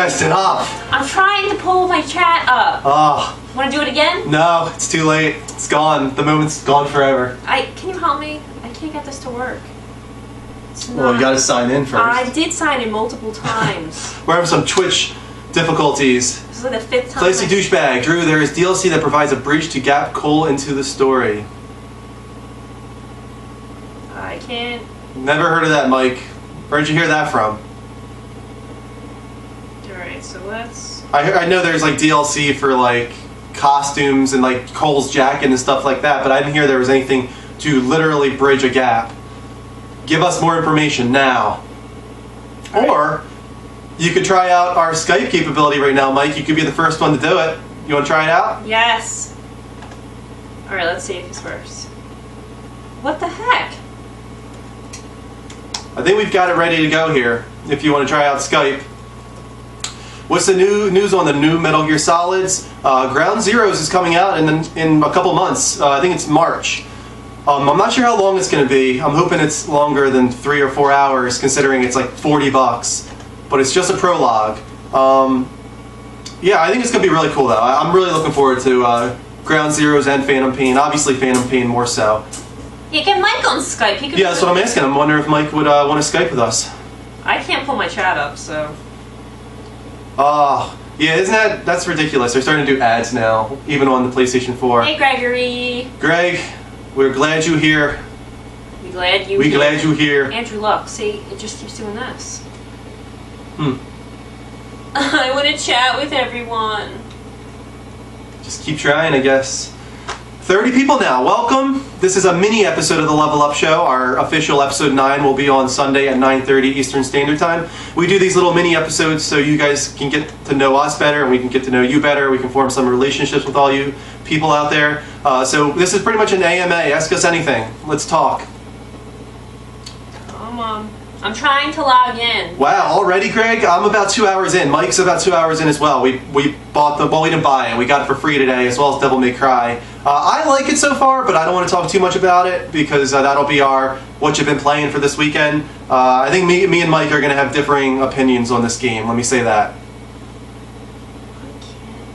Kristen, up! I'm trying to pull my chat up. Oh. Want to do it again? No, it's too late. It's gone. The moment's gone forever. Can you help me? I can't get this to work. Well, you gotta sign in first. I did sign in multiple times. We're having some Twitch difficulties. This is like the 5th time. Classy douchebag. Drew, there is DLC that provides a bridge to gap coal into the story. I can't. Never heard of that, Mike. Where'd you hear that from? Alright, so let's... I know there's like DLC for like costumes and like Cole's jacket and stuff like that, but I didn't hear there was anything to literally bridge a gap. Give us more information now. Or you could try out our Skype capability right now, Mike. You could be the first one to do it. You want to try it out? Yes. Alright, let's see if this works. What the heck? I think we've got it ready to go here, if you want to try out Skype. What's the new news on the new Metal Gear Solids? Ground Zeroes is coming out in a couple months. I think it's March. I'm not sure how long it's going to be. I'm hoping it's longer than 3 or 4 hours, considering it's like $40. But it's just a prologue. Yeah, I think it's going to be really cool, though. I'm really looking forward to Ground Zeroes and Phantom Pain. Obviously, Phantom Pain more so. You get Mike on Skype. Yeah, that's what I'm asking. I'm wondering if Mike would want to Skype with us. I can't pull my chat up, so... Yeah, that's ridiculous. They're starting to do ads now, even on the PlayStation 4. Hey, Gregory. Greg, we're glad you're here. We glad you glad you're here. Andrew, look, see, it just keeps doing this. Hmm. I want to chat with everyone. Just keep trying, I guess. 30 people now. Welcome. This is a mini episode of the Level Up Show. Our official episode 9 will be on Sunday at 9:30 Eastern Standard Time. We do these little mini episodes so you guys can get to know us better and we can get to know you better. We can form some relationships with all you people out there. So this is pretty much an AMA. Ask us anything. Let's talk. Come on. I'm trying to log in. Wow, already, Greg? I'm about 2 hours in. Mike's about 2 hours in as well. We bought the... Well, we didn't buy it. We got it for free today, as well as Devil May Cry. I like it so far, but I don't want to talk too much about it, because that'll be our what you've been playing for this weekend. I think me and Mike are going to have differing opinions on this game. Let me say that.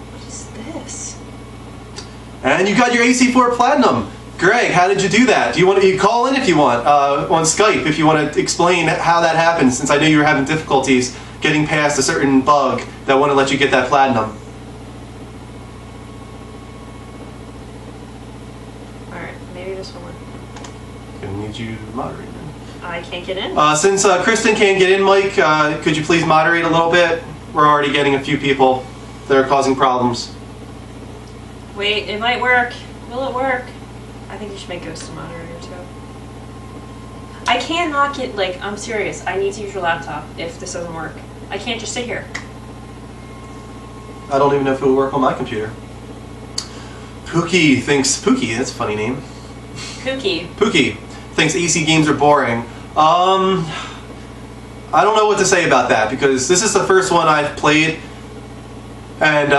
What is this? And you got your AC4 Platinum. Greg, how did you do that? Do you want to call in if you want on Skype if you want to explain how that happened, since I know you were having difficulties getting past a certain bug that wouldn't let you get that platinum. Alright, maybe this will work. Gonna need you to moderate then. I can't get in? Since Kristen can't get in, Mike, could you please moderate a little bit? We're already getting a few people that are causing problems. Wait, it might work. Will it work? I think you should make Ghost a moderator too. I cannot get, like, I'm serious. I need to use your laptop if this doesn't work. I can't just sit here. I don't even know if it will work on my computer. Pookie thinks... Pookie, that's a funny name. Pookie. Pookie thinks AC games are boring. I don't know what to say about that, because this is the first one I've played, and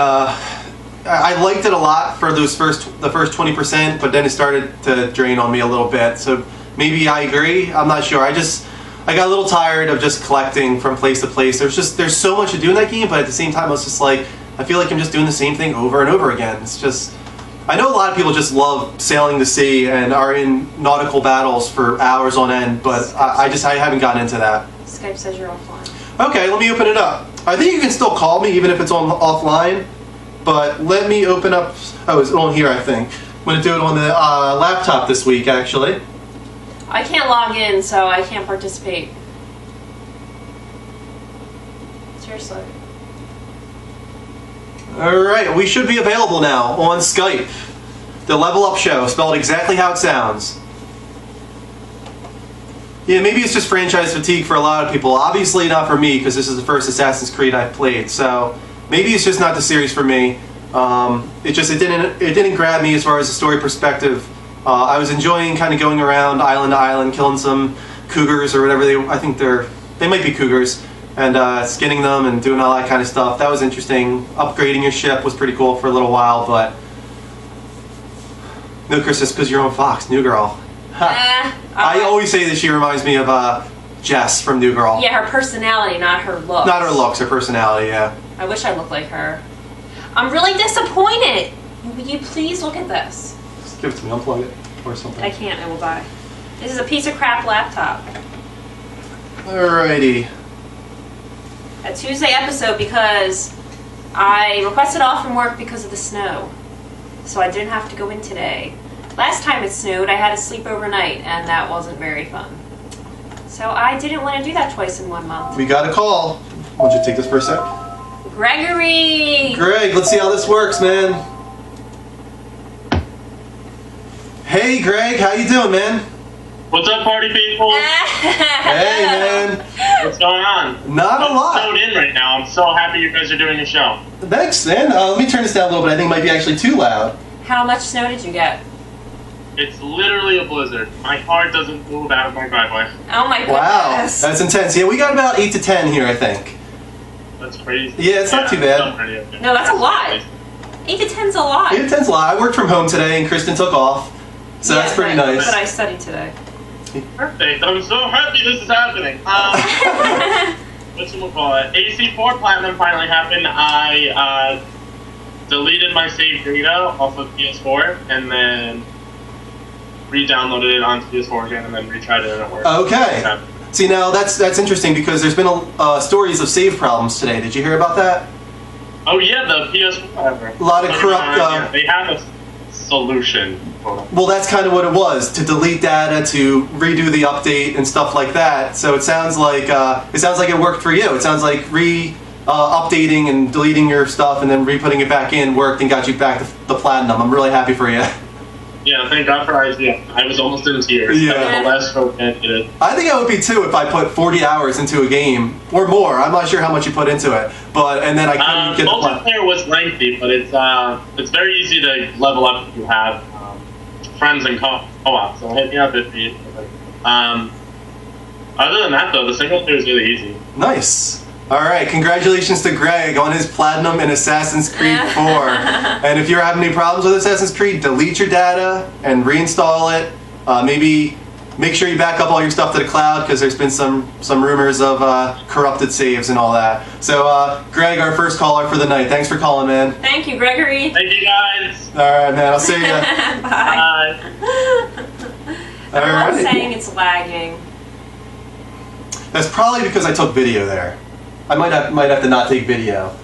I liked it a lot for the first 20%, but then it started to drain on me a little bit. So maybe I agree. I'm not sure. I got a little tired of just collecting from place to place. There's so much to do in that game, but at the same time, I was just like, I feel like I'm just doing the same thing over and over again. It's just, I know a lot of people just love sailing the sea and are in nautical battles for hours on end, but I haven't gotten into that. Skype says you're offline. Okay, let me open it up. I think you can still call me even if it's on offline. But let me open up... Oh, it's on here, I think. I'm going to do it on the laptop this week, actually. I can't log in, so I can't participate. Seriously. Alright, we should be available now on Skype. The Level Up Show, spelled exactly how it sounds. Yeah, maybe it's just franchise fatigue for a lot of people. Obviously not for me, because this is the first Assassin's Creed I've played, so... Maybe it's just not the series for me. It didn't grab me as far as the story perspective. I was enjoying kind of going around island to island, killing some cougars or whatever they might be cougars, and skinning them and doing all that kind of stuff. That was interesting. Upgrading your ship was pretty cool for a little while, but no, Chris, it's because you're on Fox, New Girl. I always say that she reminds me of Jess from New Girl. Yeah, her personality, not her looks. Not her looks, her personality, yeah. I wish I looked like her. I'm really disappointed. Will you please look at this? Just give it to me. Unplug it or something. I can't. I will die. This is a piece of crap laptop. Alrighty. A Tuesday episode because I requested off from work because of the snow. So I didn't have to go in today. Last time it snowed, I had to sleep overnight, and that wasn't very fun. So I didn't want to do that twice in 1 month. We got a call. Why don't you take this for a sec? Gregory! Greg, let's see how this works, man. Hey, Greg, how you doing, man? What's up, party people? Hey, man. What's going on? Not a lot. I'm snowed in right now. I'm so happy you guys are doing a show. Thanks, man. Let me turn this down a little bit. I think it might be actually too loud. How much snow did you get? It's literally a blizzard. My car doesn't move out of my driveway. Oh my goodness. Wow, that's intense. Yeah, we got about 8 to 10 here, I think. That's crazy. Yeah, it's not too bad. No, that's a lot. 8 to 10's a lot. 8 to 10's a lot. I worked from home today, and Kristen took off, so Yeah, that's pretty but nice. I studied today. Perfect. I'm so happy this is happening. Whatchamacallit? AC4 Platinum finally happened. I deleted my saved data off of PS4 and then re-downloaded it onto PS4 again and then retried it and it worked. Okay. See, now that's interesting because there's been stories of save problems today. Did you hear about that? Oh yeah, the PS4. A lot of corrupt. Yeah, they have a solution. Well, that's kind of what it was, to delete data, to redo the update and stuff like that. So it sounds like it worked for you. It sounds like updating and deleting your stuff and then re-putting it back in worked and got you back to the platinum. I'm really happy for you. Yeah, thank God for IGN. I was almost in tears. Yeah. The last vote ended. I think I would be too if I put 40 hours into a game or more. I'm not sure how much you put into it, and then I couldn't get the multiplayer was lengthy, but it's very easy to level up if you have friends and co-op. So hit me up if you. Other than that, though, the single player is really easy. Nice. All right, congratulations to Greg on his platinum in Assassin's Creed 4. And if you're having any problems with Assassin's Creed, delete your data and reinstall it. Maybe make sure you back up all your stuff to the cloud because there's been some rumors of corrupted saves and all that. So, Greg, our first caller for the night. Thanks for calling, man. Thank you, Gregory. Thank you, guys. All right, man. I'll see you. Bye. Everyone's right. saying it's lagging. That's probably because I took video there. I might have to not take video.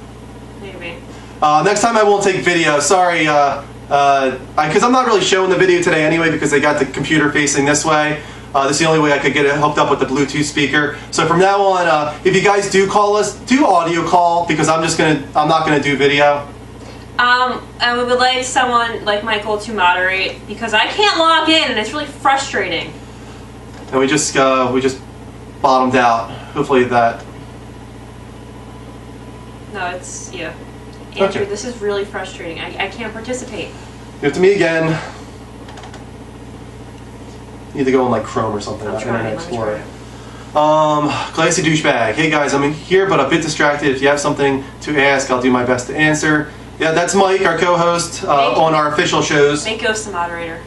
Maybe. Next time I won't take video. Sorry, because I'm not really showing the video today anyway because they got the computer facing this way. This is the only way I could get it hooked up with the Bluetooth speaker. So from now on, if you guys do call us, do audio call because I'm not gonna do video. And we would like someone like Michael to moderate because I can't log in and it's really frustrating. And we just bottomed out. Hopefully that. No, yeah. Andrew, Okay. this is really frustrating. I can't participate. Give it to me again. Need to go on like Chrome or something. I'm Not trying, Internet let me Explorer. try. Classy douchebag. Hey guys, I'm here but a bit distracted. If you have something to ask, I'll do my best to answer. Yeah, that's Mike, our co-host on our official shows. Make Ghost the moderator.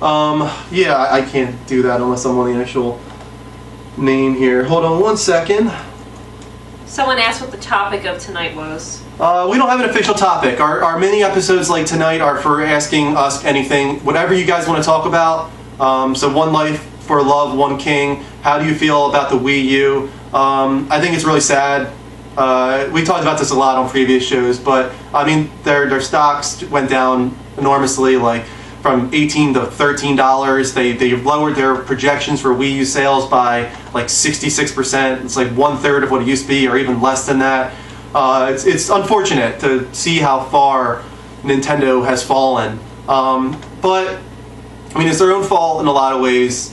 Yeah, I can't do that unless I'm on the actual name here. Hold on 1 second. Someone asked what the topic of tonight was. We don't have an official topic. Our mini episodes like tonight are for asking us anything, whatever you guys want to talk about. So One Life for Love, One King. How do you feel about the Wii U? I think it's really sad. We talked about this a lot on previous shows, but I mean their stocks went down enormously, like from $18 to $13. They lowered their projections for Wii U sales by like 66%. It's like 1/3 of what it used to be, or even less than that. It's unfortunate to see how far Nintendo has fallen. But I mean, it's their own fault in a lot of ways.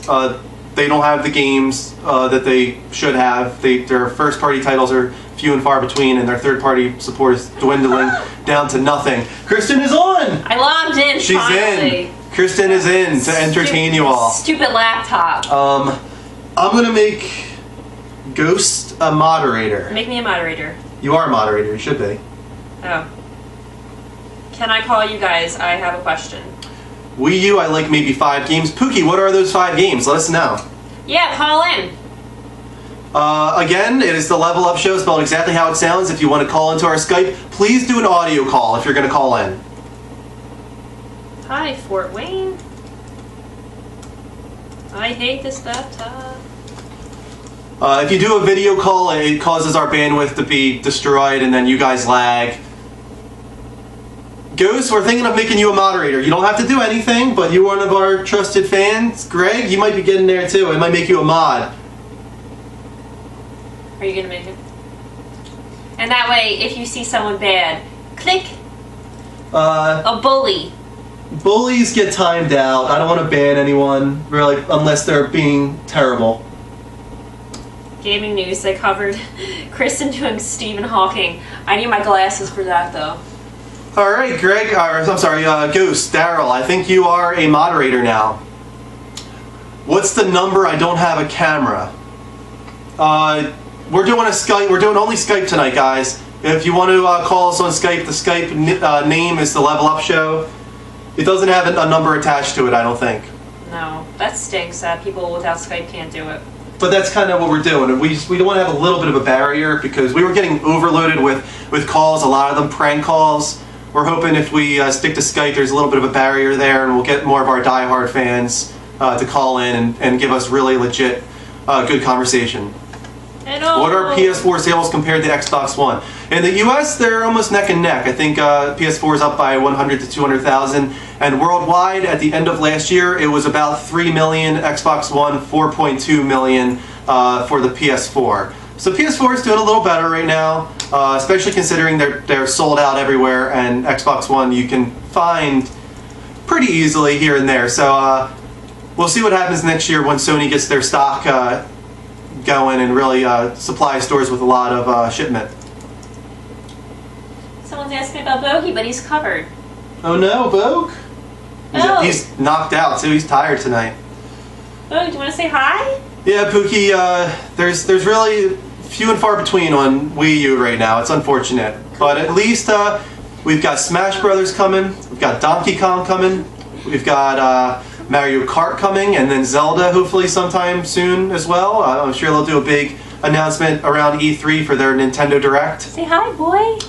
They don't have the games that they should have. Their first-party titles are few and far between, and their third-party support is dwindling down to nothing. Kristen is on! I logged in, She's finally. in. Kristen is in to entertain you all. Stupid laptop. I'm going to make Ghost a moderator. Make me a moderator. You are a moderator. You should be. Oh. Can I call you guys? I have a question. Wii U, I like maybe 5 games. Pookie, what are those 5 games? Let us know. Yeah, call in. Again, it is the Level Up Show, spelled exactly how it sounds. If you want to call into our Skype, please do an audio call if you're going to call in. Hi, Fort Wayne. I hate this laptop. If you do a video call, it causes our bandwidth to be destroyed, and then you guys lag. Ghost, we're thinking of making you a moderator. You don't have to do anything, but you're one of our trusted fans. Greg, you might be getting there too. It might make you a mod. Are you gonna make it? And that way, if you see someone bad, click a bully. Bullies get timed out. I don't want to ban anyone, really, unless they're being terrible. Gaming news, they covered Kristen doing Stephen Hawking. I need my glasses for that, though. Alright, Greg, I'm sorry, Ghost, Daryl, I think you are a moderator now. What's the number? I don't have a camera. We're doing a Skype, we're doing only Skype tonight, guys. If you want to call us on Skype, the Skype name is the Level Up Show. It doesn't have a number attached to it, I don't think. No, that stinks that people without Skype can't do it. But that's kind of what we're doing. We don't want to have a little bit of a barrier because we were getting overloaded with calls, a lot of them prank calls. We're hoping if we stick to Skype, there's a little bit of a barrier there, and we'll get more of our diehard fans to call in and give us really legit good conversation. Hello. What are PS4 sales compared to Xbox One? In the US, they're almost neck and neck. I think PS4 is up by 100 to 200,000, and worldwide, at the end of last year, it was about 3 million. Xbox One, 4.2 million for the PS4. So PS4 is doing a little better right now, especially considering they're sold out everywhere, and Xbox One you can find pretty easily here and there. So we'll see what happens next year when Sony gets their stock going and really supply stores with a lot of shipment. Someone's asking about Bogey, but he's covered. Oh no, Bogue? Oh. He's knocked out too. He's tired tonight. Bogue, do you want to say hi? Yeah, Pookie. There's really few and far between on Wii U right now. It's unfortunate, but at least we've got Smash Brothers coming. We've got Donkey Kong coming. We've got Mario Kart coming, and then Zelda hopefully sometime soon as well. I'm sure they'll do a big announcement around E3 for their Nintendo Direct. Say hi, boy.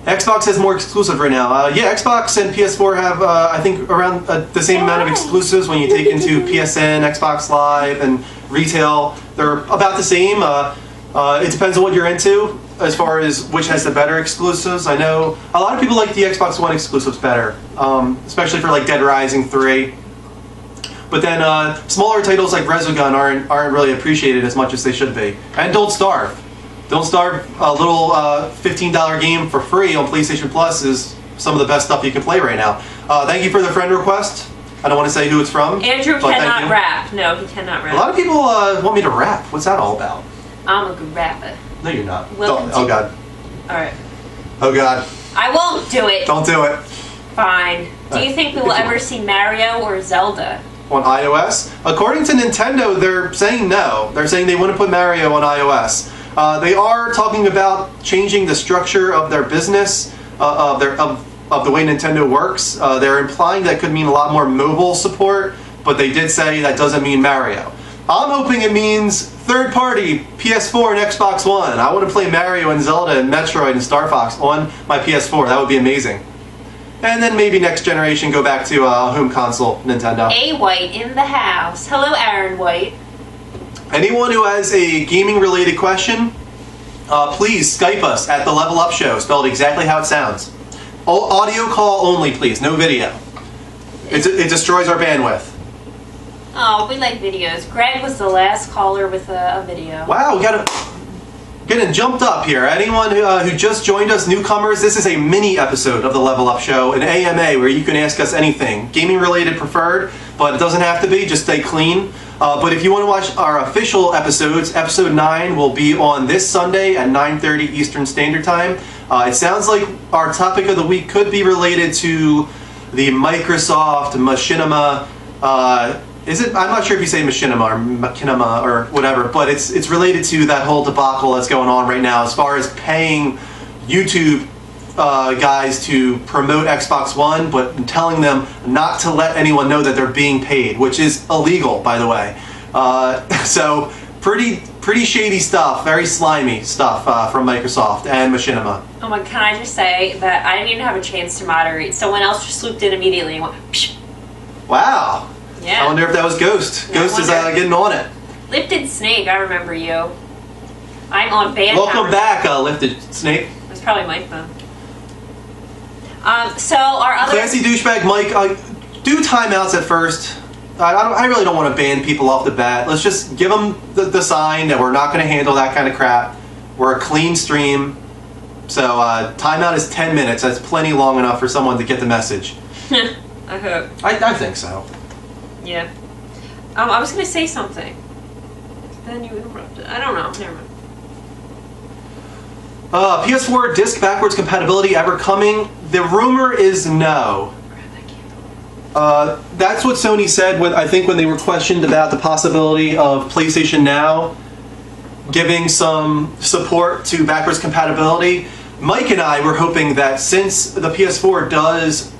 Xbox has more exclusive right now. Yeah, Xbox and PS4 have, I think, around the same amount of exclusives when you take into PSN, Xbox Live, and retail. They're about the same. It depends on what you're into as far as which has the better exclusives. I know a lot of people like the Xbox One exclusives better, especially for like Dead Rising 3. But then smaller titles like Resogun aren't really appreciated as much as they should be. And Don't Starve. Don't Starve, a little $15 game for free on PlayStation Plus is some of the best stuff you can play right now. Thank you for the friend request. I don't want to say who it's from. Andrew cannot rap. No, he cannot rap. A lot of people want me to rap. What's that all about? I'm a good rapper. No, you're not. Oh, God. Alright. Oh, God. I won't do it. Don't do it. Fine. Do you think we will ever see Mario or Zelda? On iOS? According to Nintendo, they're saying no. They're saying they want to put Mario on iOS. They are talking about changing the structure of their business, of the way Nintendo works. They're implying that could mean a lot more mobile support, but they did say that doesn't mean Mario. I'm hoping it means third-party PS4 and Xbox One. I want to play Mario and Zelda and Metroid and Star Fox on my PS4. That would be amazing. And then maybe next generation go back to home console Nintendo. A White in the house. Hello, Aaron White. Anyone who has a gaming-related question, please Skype us at the Level Up Show, spelled exactly how it sounds. Audio call only, please. No video. It destroys our bandwidth. Oh, we like videos. Greg was the last caller with a video. Wow, we got getting jumped up here. Anyone who just joined us, newcomers, this is a mini episode of the Level Up Show, an AMA where you can ask us anything. Gaming related preferred, but it doesn't have to be, just stay clean. But if you want to watch our official episodes, episode 9 will be on this Sunday at 9:30 Eastern Standard Time. It sounds like our topic of the week could be related to the Microsoft Machinima, I'm not sure if you say machinima or machinima or whatever, but it's related to that whole debacle that's going on right now as far as paying YouTube guys to promote Xbox One, but telling them not to let anyone know that they're being paid, which is illegal, by the way. So pretty pretty shady stuff, very slimy stuff from Microsoft and Machinima. Oh my, can I just say that I didn't even have a chance to moderate. Someone else just swooped in immediately and went, psh. Wow. Yeah. I wonder if that was Ghost. Yeah, Ghost is getting on it. Lifted Snake, I remember you. I'm on band. Welcome back, Lifted Snake. That's probably Mike then. So our other Classy douchebag Mike, do timeouts at first. I really don't want to ban people off the bat. Let's just give them the sign that we're not going to handle that kind of crap. We're a clean stream. So timeout is 10 minutes. That's plenty long enough for someone to get the message. I hope. I think so. Yeah. I was going to say something. Then you interrupted. I don't know. Never mind. PS4 disc backwards compatibility ever coming? The rumor is no. That's what Sony said when I think when they were questioned about the possibility of PlayStation Now giving some support to backwards compatibility. Mike and I were hoping that since the PS4 does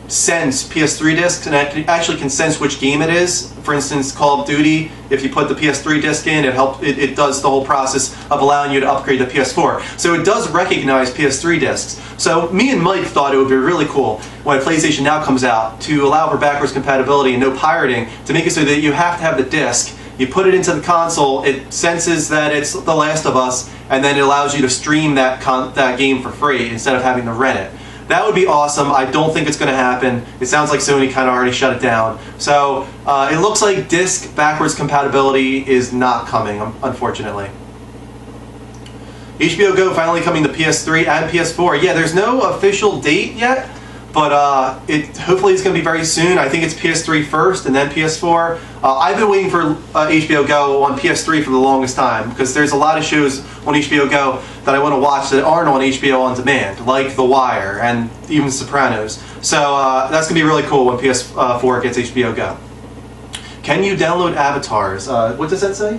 sense PS3 discs and actually can sense which game it is, for instance Call of Duty, if you put the PS3 disc in, it does the whole process of allowing you to upgrade the PS4. So it does recognize PS3 discs. So me and Mike thought it would be really cool when PlayStation Now comes out to allow for backwards compatibility and no pirating, to make it so that you have to have the disc, you put it into the console, it senses that it's The Last of Us, and then it allows you to stream that game for free instead of having to rent it. That would be awesome. I don't think it's going to happen. It sounds like Sony kind of already shut it down. So it looks like disc backwards compatibility is not coming, unfortunately. HBO Go finally coming to PS3 and PS4. Yeah, there's no official date yet, but hopefully it's going to be very soon. I think it's PS3 first and then PS4. I've been waiting for HBO Go on PS3 for the longest time because there's a lot of shows on HBO Go that I want to watch that aren't on HBO On Demand, like The Wire and even Sopranos. So that's going to be really cool when PS4 gets HBO Go. Can you download avatars? What does that say?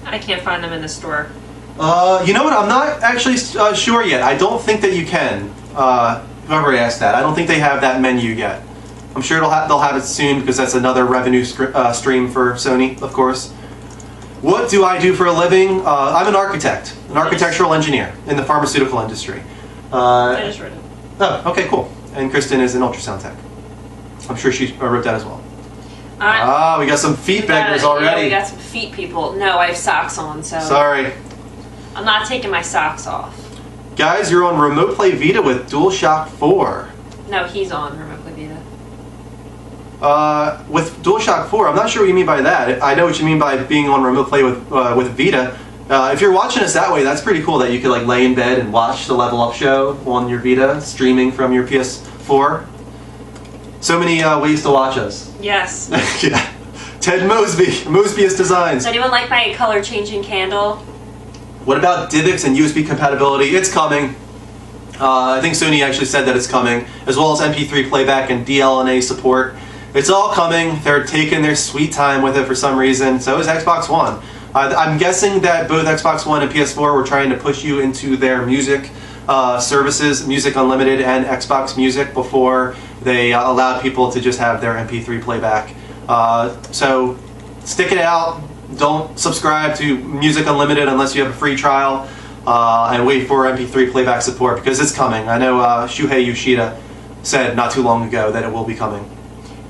I can't find them in the store. You know what? I'm not actually sure yet. I don't think that you can. Whoever asked that, I don't think they have that menu yet. I'm sure they'll have it soon because that's another revenue stream for Sony, of course. What do I do for a living? I'm an architect, an architectural engineer in the pharmaceutical industry. I just read it. Oh, okay, cool. And Kristen is an ultrasound tech. I'm sure she wrote that as well. We got some feet beggars already. Yeah, we got some feet people. No, I have socks on, so... Sorry. I'm not taking my socks off. Guys, you're on Remote Play Vita with DualShock 4. No, he's on Remote Play Vita. With DualShock 4, I'm not sure what you mean by that. I know what you mean by being on Remote Play with Vita. If you're watching us that way, that's pretty cool that you could like lay in bed and watch the Level Up show on your Vita, streaming from your PS4. So many ways to watch us. Yes. Yeah. Ted Mosby's Designs. Does anyone like my color changing candle? What about DivX and USB compatibility? It's coming. I think Sony actually said that it's coming, as well as MP3 playback and DLNA support. It's all coming. They're taking their sweet time with it for some reason. So is Xbox One. I'm guessing that both Xbox One and PS4 were trying to push you into their music services, Music Unlimited and Xbox Music, before they allowed people to just have their MP3 playback. So stick it out. Don't subscribe to Music Unlimited unless you have a free trial, and wait for MP3 playback support because it's coming. I know Shuhei Yoshida said not too long ago that it will be coming.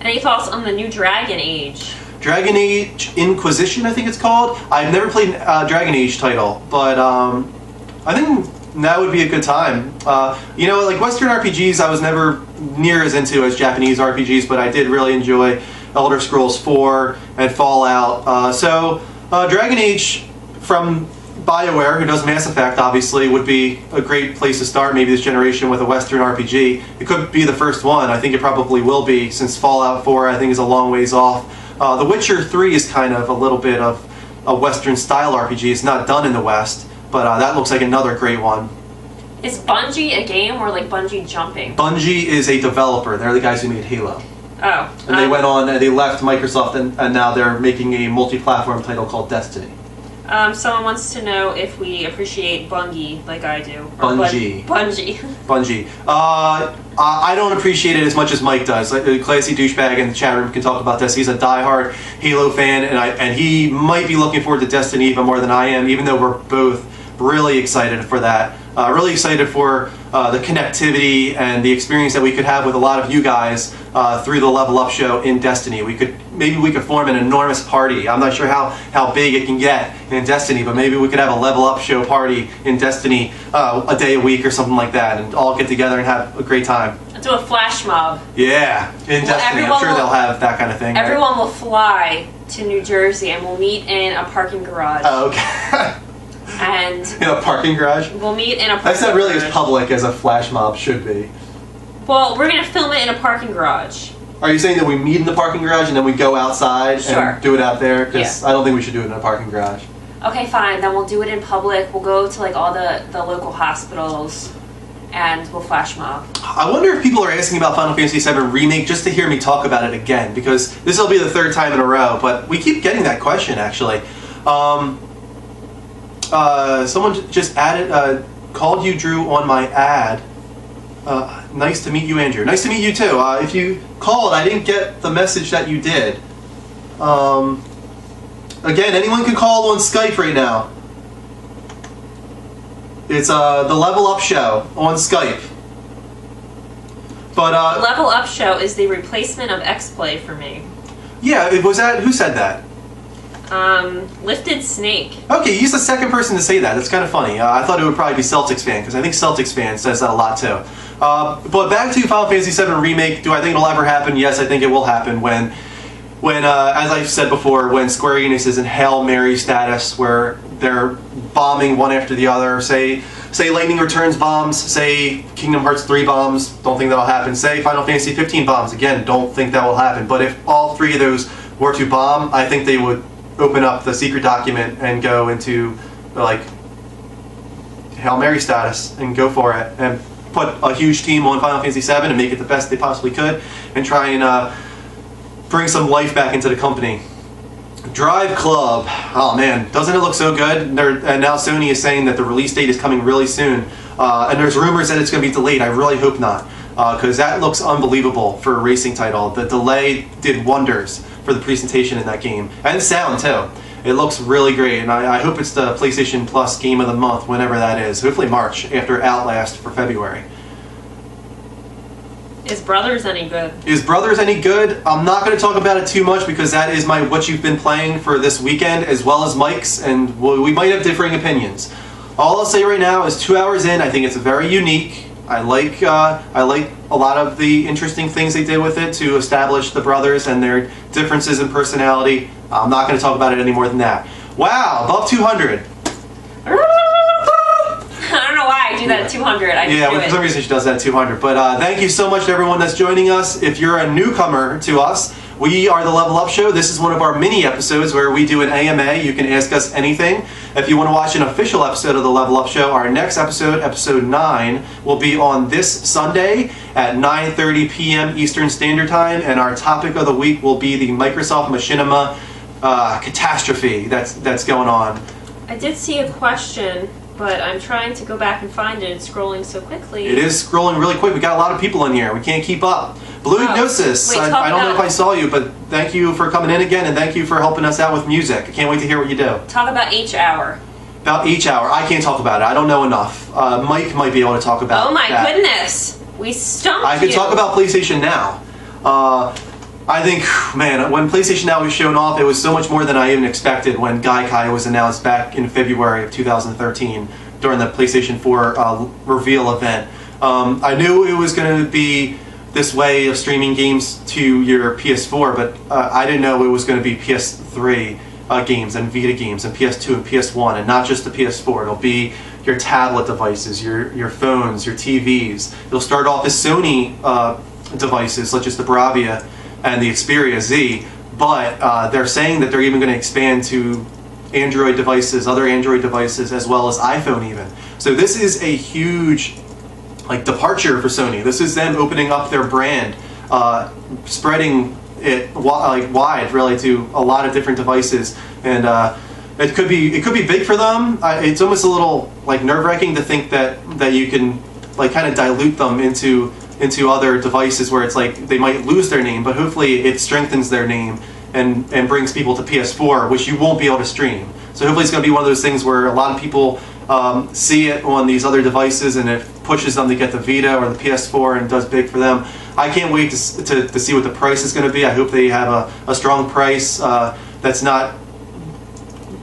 Any thoughts on the new Dragon Age? Dragon Age Inquisition, I think it's called. I've never played a Dragon Age title, but I think that would be a good time. You know, like Western RPGs, I was never near as into as Japanese RPGs, but I did really enjoy Elder Scrolls 4 and Fallout. So Dragon Age from BioWare, who does Mass Effect, obviously, would be a great place to start maybe this generation with a Western RPG. It could be the first one. I think it probably will be, since Fallout 4 I think is a long ways off. The Witcher 3 is kind of a little bit of a Western style RPG. It's not done in the West, but that looks like another great one. Is Bungie a game or like Bungie jumping? Bungie is a developer. They're the guys who made Halo. Oh. And they went on, and they left Microsoft, and now they're making a multi-platform title called Destiny. Someone wants to know if we appreciate Bungie like I do. Or Bungie. Bungie. Bungie. I don't appreciate it as much as Mike does. Like, the classy douchebag in the chat room can talk about this. He's a diehard Halo fan, and he might be looking forward to Destiny even more than I am, even though we're both really excited for that. Really excited for the connectivity and the experience that we could have with a lot of you guys through the Level Up show in Destiny. Maybe we could form an enormous party. I'm not sure how big it can get in Destiny, but maybe we could have a Level Up show party in Destiny a day a week or something like that, and all get together and have a great time. Let's do a flash mob. Yeah, in Destiny. I'm sure they'll have that kind of thing. Everyone will fly to New Jersey, and we'll meet in a parking garage. Oh, okay. And in a parking garage? We'll meet in a parking garage. That's not really as public as a flash mob should be. Well, we're going to film it in a parking garage. Are you saying that we meet in the parking garage and then we go outside and do it out there? Because I don't think we should do it in a parking garage. Okay, fine. Then we'll do it in public. We'll go to like all the local hospitals and we'll flash mob. I wonder if people are asking about Final Fantasy VII Remake just to hear me talk about it again, because this will be the third time in a row, but we keep getting that question actually. Someone just called you, Drew, on my ad. Nice to meet you, Andrew. Nice to meet you too. If you called, I didn't get the message that you did. Again, anyone can call on Skype right now. It's the Level Up Show on Skype. But Level Up Show is the replacement of X-Play for me. Yeah, it was that. Who said that? Lifted Snake. Okay, he's the second person to say that. That's kind of funny. I thought it would probably be Celtics fan, because I think Celtics fan says that a lot too. But back to Final Fantasy VII Remake, do I think it'll ever happen? Yes, I think it will happen when as I've said before, when Square Enix is in Hail Mary status, where they're bombing one after the other, say Lightning Returns bombs, say Kingdom Hearts 3 bombs, don't think that'll happen, say Final Fantasy 15 bombs, again, don't think that will happen. But if all three of those were to bomb, I think they would open up the secret document and go into like Hail Mary status and go for it and put a huge team on Final Fantasy VII and make it the best they possibly could and try and bring some life back into the company. Drive Club, oh man, doesn't it look so good? And now Sony is saying that the release date is coming really soon, and there's rumors that it's going to be delayed. I really hope not, because that looks unbelievable for a racing title. The delay did wonders for the presentation in that game, and sound too. It looks really great, and I hope it's the PlayStation Plus Game of the Month, whenever that is. Hopefully March, after Outlast for February. Is Brothers any good? Is Brothers any good? I'm not going to talk about it too much, because that is what you've been playing for this weekend, as well as Mike's, and we might have differing opinions. All I'll say right now is 2 hours in, I think it's very unique. I like a lot of the interesting things they did with it to establish the brothers and their differences in personality. I'm not going to talk about it any more than that. Wow, above 200. I don't know why I do that at 200. For some reason she does that at 200. But thank you so much to everyone that's joining us. If you're a newcomer to us, we are the Level Up Show. This is one of our mini episodes where we do an AMA. You can ask us anything. If you want to watch an official episode of the Level Up Show, our next episode, episode 9, will be on this Sunday at 9:30 p.m. Eastern Standard Time, and our topic of the week will be the Microsoft Machinima catastrophe that's going on. I did see a question, but I'm trying to go back and find it. It's scrolling so quickly. It is scrolling really quick. We got a lot of people in here. We can't keep up. Blue Hypnosis, I don't know if I saw you, but thank you for coming in again, and thank you for helping us out with music. I can't wait to hear what you do. Talk about H-Hour. About H-Hour. I can't talk about it. I don't know enough. Mike might be able to talk about it. Oh my goodness. We stumped I could talk about PlayStation Now. I think, man, when PlayStation Now was shown off, it was so much more than I even expected when Gaikai was announced back in February of 2013 during the PlayStation 4 reveal event. I knew it was going to be this way of streaming games to your PS4, but I didn't know it was going to be PS3 games and Vita games and PS2 and PS1, and not just the PS4. It'll be your tablet devices, your phones, your TVs. It'll start off as Sony devices, such as the Bravia and the Xperia Z, but they're saying that they're even going to expand to Android devices, other Android devices, as well as iPhone even. So this is a huge departure for Sony. This is them opening up their brand, spreading it wide really to a lot of different devices, and it could be big for them. It's almost a little like nerve-wracking to think that you can like kind of dilute them into other devices where it's like they might lose their name, but hopefully it strengthens their name and brings people to PS4, which you won't be able to stream. So hopefully it's going to be one of those things where a lot of people see it on these other devices and it pushes them to get the Vita or the PS4 and does big for them. I can't wait to see what the price is going to be. I hope they have a strong price that's not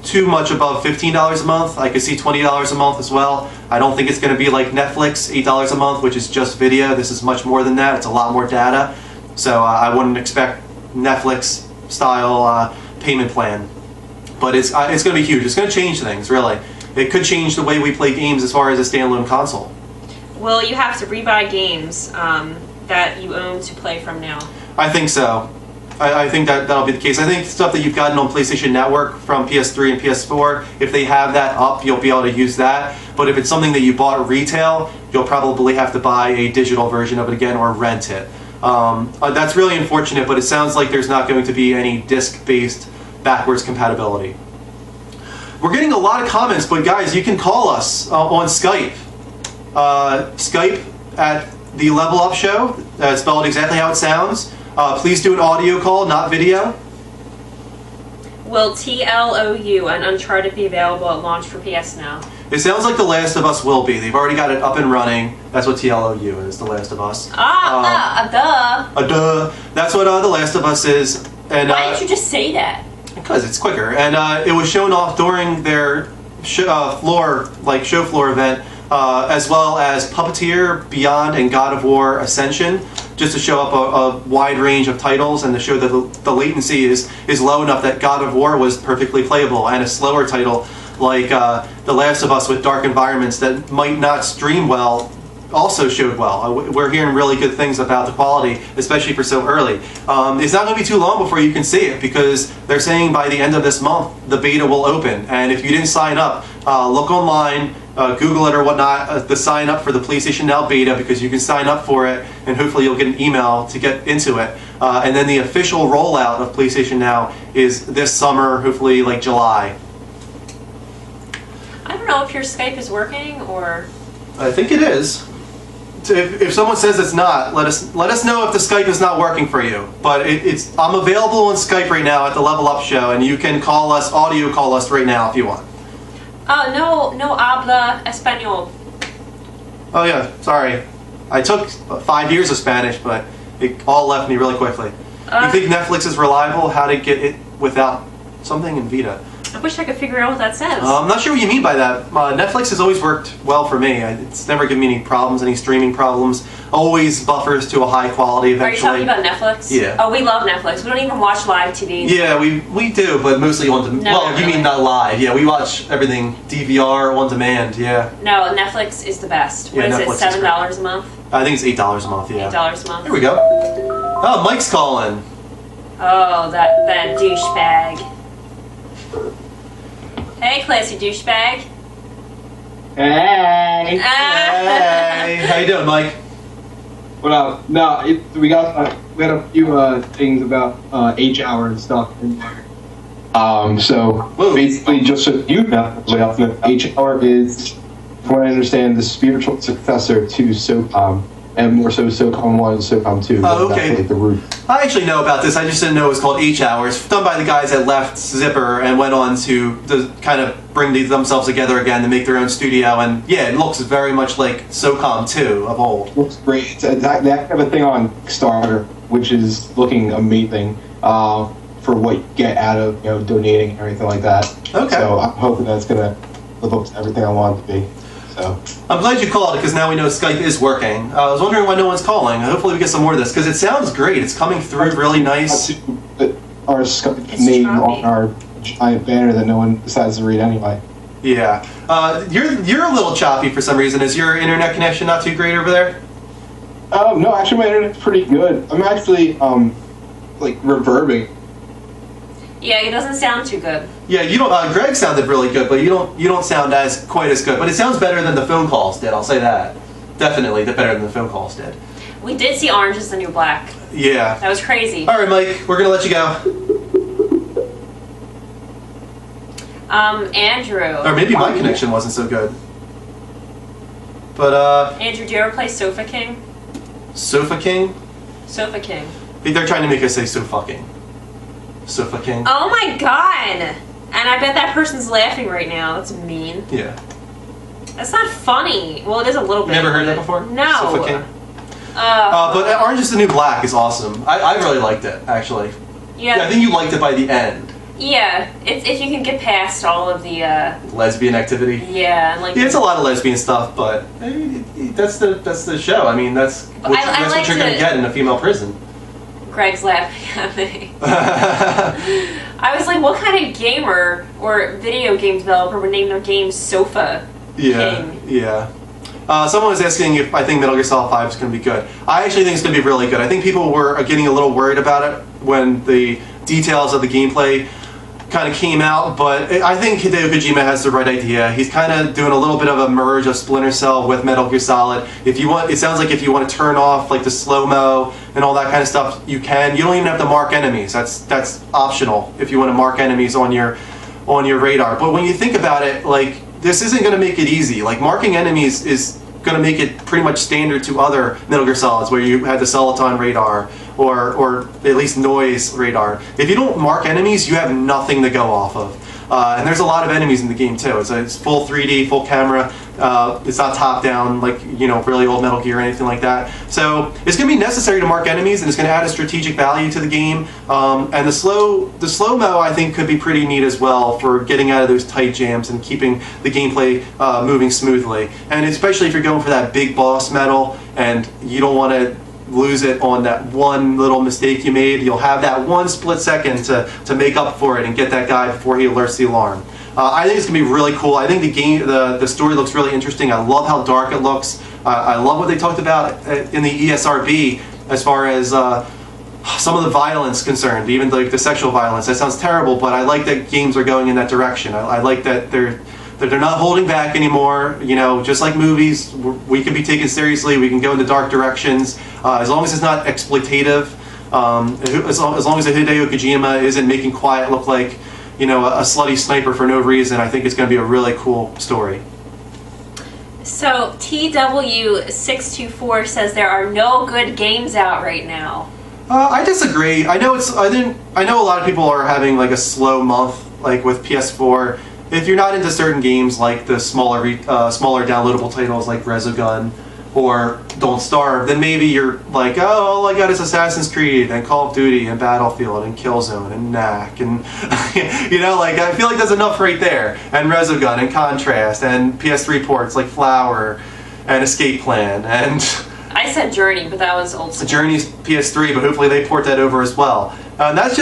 too much above $15 a month. I could see $20 a month as well. I don't think it's going to be like Netflix, $8 a month, which is just video. This is much more than that. It's a lot more data. So I wouldn't expect Netflix style payment plan. But it's going to be huge. It's going to change things, really. It could change the way we play games as far as a standalone console. Will you have to rebuy games that you own to play from now? I think so. I think that'll be the case. I think stuff that you've gotten on PlayStation Network from PS3 and PS4, if they have that up, you'll be able to use that. But if it's something that you bought at retail, you'll probably have to buy a digital version of it again or rent it. That's really unfortunate, but it sounds like there's not going to be any disc-based backwards compatibility. We're getting a lot of comments, but guys, you can call us on Skype. Skype at the Level Up Show, spelled exactly how it sounds. Please do an audio call, not video. Will TLOU and Uncharted be available at launch for PS Now? It sounds like The Last of Us will be. They've already got it up and running. That's what TLOU is, The Last of Us. Duh. That's what The Last of Us is. And why didn't you just say that? Because it's quicker. And it was shown off during their show floor event, as well as Puppeteer, Beyond, and God of War Ascension, just to show up a wide range of titles and to show that the latency is low enough that God of War was perfectly playable, and a slower title like The Last of Us with dark environments that might not stream well also showed well. We're hearing really good things about the quality, especially for so early. It's not going to be too long before you can see it, because they're saying by the end of this month the beta will open, and if you didn't sign up, look online, Google it or whatnot, the sign up for the PlayStation Now beta, because you can sign up for it and hopefully you'll get an email to get into it. And then the official rollout of PlayStation Now is this summer, hopefully like July. I don't know if your Skype is working or... I think it is. If someone says it's not, let us know if the Skype is not working for you. But I'm available on Skype right now at the Level Up Show, and you can call us, audio call us right now if you want. No habla español. Oh yeah, sorry. I took 5 years of Spanish, but it all left me really quickly. You think Netflix is reliable? How to get it without something in Vita? I wish I could figure out what that says. I'm not sure what you mean by that. Netflix has always worked well for me. It's never given me any problems, any streaming problems. Always buffers to a high quality eventually. Are you talking about Netflix? Yeah. Oh, we love Netflix. We don't even watch live TV. Yeah, we do, but mostly on demand. Well, you mean not live. Yeah, we watch everything DVR on demand, yeah. No, Netflix is the best. What is it, $7 a month? I think it's $8 a month, yeah. $8 a month. Here we go. Oh, Mike's calling. Oh, that douchebag. Hey, classy douchebag. Hey. Hey. How you doing, Mike? What up? No, we had a few things about H-hour and stuff in there. So basically, just so you know, H-hour is, from what I understand, the spiritual successor to SOCOM, and more so SOCOM 1 and SOCOM 2. Oh, okay. That's like the root. I actually know about this. I just didn't know it was called H-Hour. It's done by the guys that left Zipper and went on to kind of bring themselves together again to make their own studio. And yeah, it looks very much like SOCOM 2 of old. Looks great. They have a thing on Kickstarter, which is looking amazing for what you get out of donating and everything like that. Okay. So I'm hoping that's gonna live up to everything I want it to be. So. I'm glad you called, because now we know Skype is working. I was wondering why no one's calling. Hopefully we get some more of this, because it sounds great. It's coming through really nice. Our Skype name on our giant banner that no one decides to read anyway. Yeah. You're a little choppy for some reason. Is your internet connection not too great over there? No, actually my internet's pretty good. I'm actually like reverbing. Yeah, it doesn't sound too good. Yeah, you don't. Greg sounded really good, but you don't sound quite as good. But it sounds better than the phone calls did. I'll say that. Definitely, better than the phone calls did. We did see Orange is the New Black. Yeah. That was crazy. All right, Mike, we're gonna let you go. Andrew. Or maybe my connection wasn't so good. But, Andrew, do you ever play Sofa King? Sofa King? Sofa King. I think they're trying to make us say Sofa King. Sofa King. Oh my god! And I bet that person's laughing right now. That's mean. Yeah. That's not funny. Well, it is a little bit. Never heard that before? No. Sofa King. But Orange is the New Black is awesome. I really liked it, actually. Yeah. I think you liked it by the end. Yeah, it's if you can get past all of the lesbian activity. Yeah, and like it's a lot of lesbian stuff, but that's the show. I mean, that's what you're gonna get in a female prison. Greg's laughing at me. I was like, what kind of gamer or video game developer would name their game Sofa King? Yeah. Someone was asking if I think Metal Gear Solid 5 is going to be good. I actually think it's going to be really good. I think people were getting a little worried about it when the details of the gameplay kind of came out, but I think Hideo Kojima has the right idea. He's kind of doing a little bit of a merge of Splinter Cell with Metal Gear Solid. If you want, it sounds like if you want to turn off like the slow-mo and all that kind of stuff, you can. You don't even have to mark enemies. That's optional if you want to mark enemies on your radar. But when you think about it, like, this isn't going to make it easy. Like, marking enemies is going to make it pretty much standard to other Metal Gear Solids where you had the Soliton radar or at least noise radar. If you don't mark enemies, you have nothing to go off of. And there's a lot of enemies in the game too. It's full 3D, full camera. It's not top down like, you know, really old Metal Gear or anything like that. So it's going to be necessary to mark enemies, and it's going to add a strategic value to the game. And the slow-mo I think could be pretty neat as well for getting out of those tight jams and keeping the gameplay moving smoothly. And especially if you're going for that big boss medal and you don't want to lose it on that one little mistake you made, you'll have that one split second to make up for it and get that guy before he alerts the alarm. I think it's gonna be really cool. I think the story looks really interesting. I love how dark it looks. I love what they talked about in the ESRB as far as some of the violence concerned, even like the sexual violence. That sounds terrible, but I like that games are going in that direction. I like that they're not holding back anymore. You know, just like movies, we can be taken seriously. We can go into dark directions as long as it's not exploitative. As long as Hideo Kojima isn't making Quiet look like, you know, a slutty sniper for no reason, I think it's going to be a really cool story. So TW624 says there are no good games out right now. I disagree. I know a lot of people are having like a slow month, like with PS4. If you're not into certain games like the smaller downloadable titles like Resogun or Don't Starve, then maybe you're like, oh, all I got is Assassin's Creed and Call of Duty and Battlefield and Killzone and Knack and you know, like I feel like that's enough right there. And Resogun and Contrast and PS3 ports like Flower and Escape Plan and I said Journey, but that was old school. Journey's PS3, but hopefully they port that over as well. That's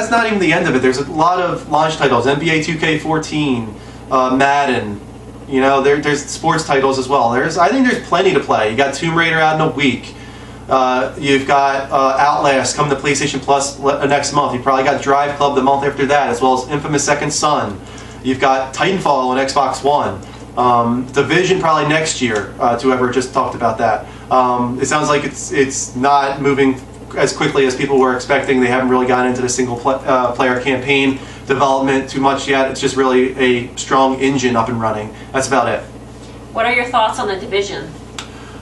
not even the end of it. There's a lot of launch titles: NBA 2K14, Madden. You know, there's sports titles as well. I think there's plenty to play. You got Tomb Raider out in a week. You've got Outlast coming to PlayStation Plus next month. You probably got Drive Club the month after that, as well as Infamous Second Son. You've got Titanfall on Xbox One. Division probably next year. To whoever just talked about that. It sounds like it's not moving as quickly as people were expecting. They haven't really gotten into the single player campaign development too much yet. It's just really a strong engine up and running. That's about it. What are your thoughts on the Division?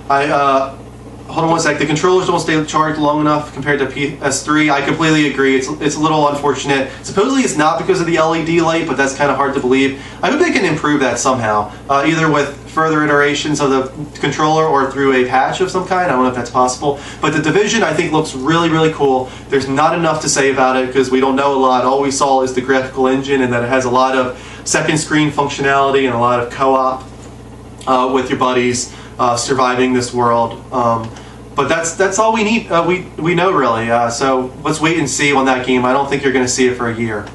Hold on one sec. The controllers don't stay charged long enough compared to PS3. I completely agree. It's a little unfortunate. Supposedly it's not because of the LED light, but that's kind of hard to believe. I hope they can improve that somehow, either with further iterations of the controller or through a patch of some kind. I don't know if that's possible. But the Division, I think, looks really, really cool. There's not enough to say about it because we don't know a lot. All we saw is the graphical engine and that it has a lot of second screen functionality and a lot of co-op with your buddies. Surviving this world, but that's all we need. We know really. So let's wait and see on that game. I don't think you're going to see it for a year.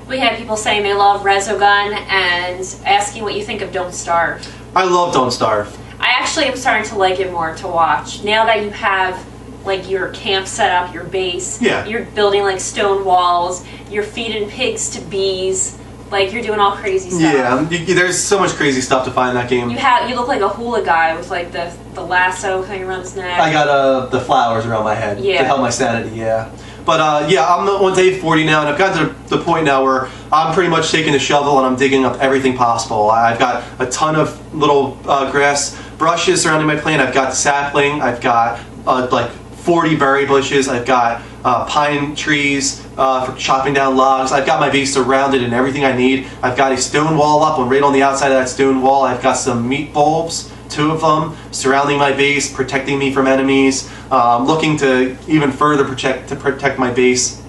We had people saying they love Resogun and asking what you think of Don't Starve. I love Don't Starve. I actually am starting to like it more to watch now that you have like your camp set up, your base. Yeah. You're building like stone walls. You're feeding pigs to bees. Like, you're doing all crazy stuff. Yeah, there's so much crazy stuff to find in that game. You look like a hula guy with, like, the lasso thing around his neck. I got the flowers around my head to help my sanity, yeah. But yeah, I'm on day 40 now, and I've gotten to the point now where I'm pretty much taking a shovel and I'm digging up everything possible. I've got a ton of little grass brushes surrounding my plant. I've got sapling. I've got like 40 berry bushes. I've got pine trees for chopping down logs. I've got my base surrounded and everything I need. I've got a stone wall up, and right on the outside of that stone wall, I've got some meat bulbs, 2 of them, surrounding my base, protecting me from enemies. I'm looking to even further protect my base.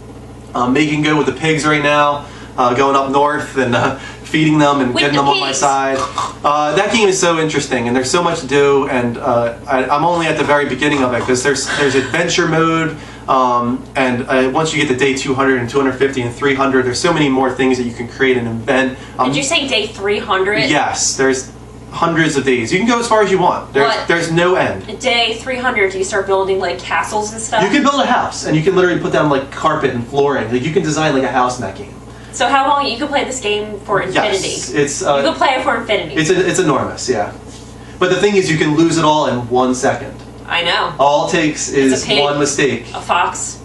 Making good with the pigs right now, going up north and feeding them and getting them on my side. That game is so interesting, and there's so much to do, and I'm only at the very beginning of it, because there's adventure mode, and once you get to day 200 and 250 and 300, there's so many more things that you can create and invent. Did you say day 300? Yes, there's hundreds of days. You can go as far as you want. There's no end. Day 300, do you start building like castles and stuff? You can build a house, and you can literally put down like carpet and flooring. Like, you can design like a house in that game. So how long you can play this game for infinity? Yes, it's you can play it for infinity. It's enormous, yeah. But the thing is, you can lose it all in 1 second. I know. All it takes is one mistake. A fox.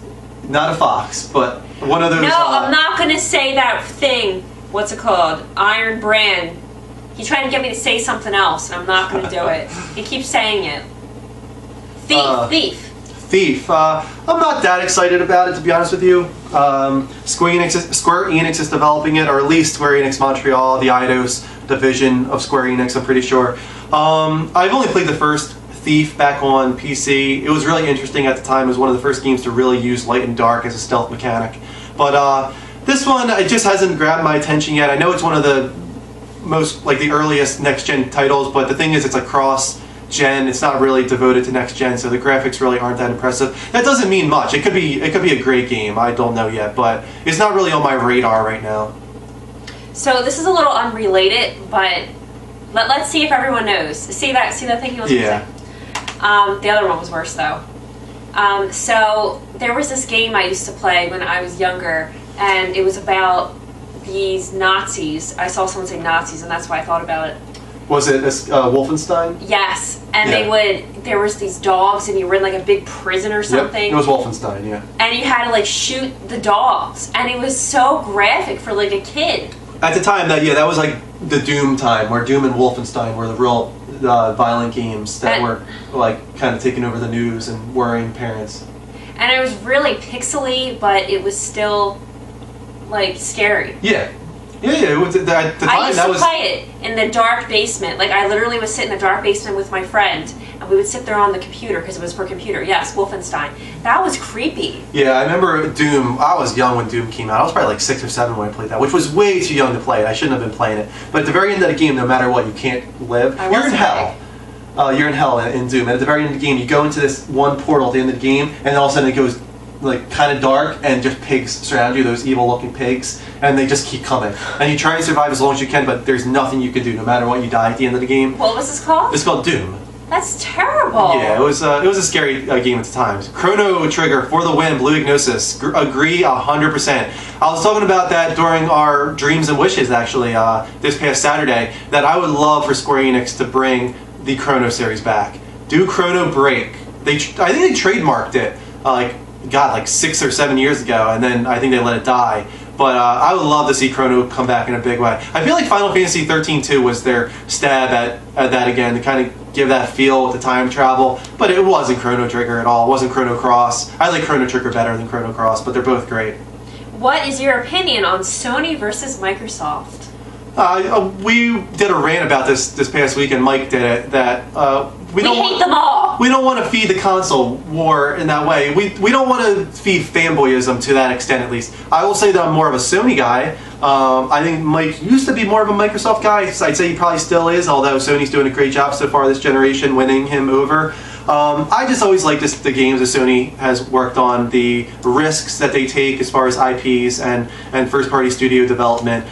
Not a fox, but one of those. No, I'm not gonna say that thing. What's it called? Iron Brand. He tried to get me to say something else, and I'm not gonna do it. He keeps saying it. Thief. Thief. I'm not that excited about it, to be honest with you. Square Enix is developing it, or at least Square Enix Montreal, the Eidos division of Square Enix, I'm pretty sure. I've only played the first Thief back on PC. It was really interesting at the time. It was one of the first games to really use light and dark as a stealth mechanic. But this one, it just hasn't grabbed my attention yet. I know it's one of the most, like, the earliest next-gen titles, but the thing is, it's a cross-gen. It's not really devoted to next-gen, so the graphics really aren't that impressive. That doesn't mean much. It could be a great game. I don't know yet, but it's not really on my radar right now. So this is a little unrelated, but let's see if everyone knows. See that thing he was going to say? The other one was worse, though. So there was this game I used to play when I was younger, and it was about these Nazis. I saw someone say Nazis, and that's why I thought about it. Was it Wolfenstein? Yes, and there was these dogs, and you were in like a big prison or something. Yep, it was Wolfenstein, yeah. And you had to like shoot the dogs, and it was so graphic for like a kid. At the time, that was like the Doom time, where Doom and Wolfenstein were the real violent games that were like kind of taking over the news and worrying parents. And it was really pixely, but it was still like scary. Yeah. It was, at the time, I used to play it in the dark basement. Like, I literally would sit in the dark basement with my friend, and we would sit there on the computer, because it was for computer. Yes, Wolfenstein. That was creepy. Yeah, I remember Doom. I was young when Doom came out. I was probably like 6 or 7 when I played that, which was way too young to play it. I shouldn't have been playing it. But at the very end of the game, no matter what, you can't live. You're in hell. You're in hell in Doom. And at the very end of the game, you go into this one portal at the end of the game, and then all of a sudden it goes like kind of dark, and just pigs surround you, those evil looking pigs, and they just keep coming. And you try and survive as long as you can, but there's nothing you can do. No matter what, you die at the end of the game. What was this called? It's called Doom. That's terrible. Yeah, it was a scary game at the time. Chrono Trigger for the win, Blue Ignosis. Agree 100%. I was talking about that during our Dreams and Wishes, actually, this past Saturday, that I would love for Square Enix to bring the Chrono series back. Do Chrono Break. I think they trademarked it, like 6 or 7 years ago, and then I think they let it die. But I would love to see Chrono come back in a big way. I feel like Final Fantasy 13-2 was their stab at that again, to kind of give that feel with the time travel. But it wasn't Chrono Trigger at all. It wasn't Chrono Cross. I like Chrono Trigger better than Chrono Cross, but they're both great. What is your opinion on Sony versus Microsoft? We did a rant about this past week, and Mike did it, that we hate them all. We don't want to feed the console war in that way. We don't want to feed fanboyism to that extent, at least. I will say that I'm more of a Sony guy. I think Mike used to be more of a Microsoft guy. I'd say he probably still is, although Sony's doing a great job so far this generation, winning him over. I just always like the games that Sony has worked on, the risks that they take as far as IPs and first-party studio development.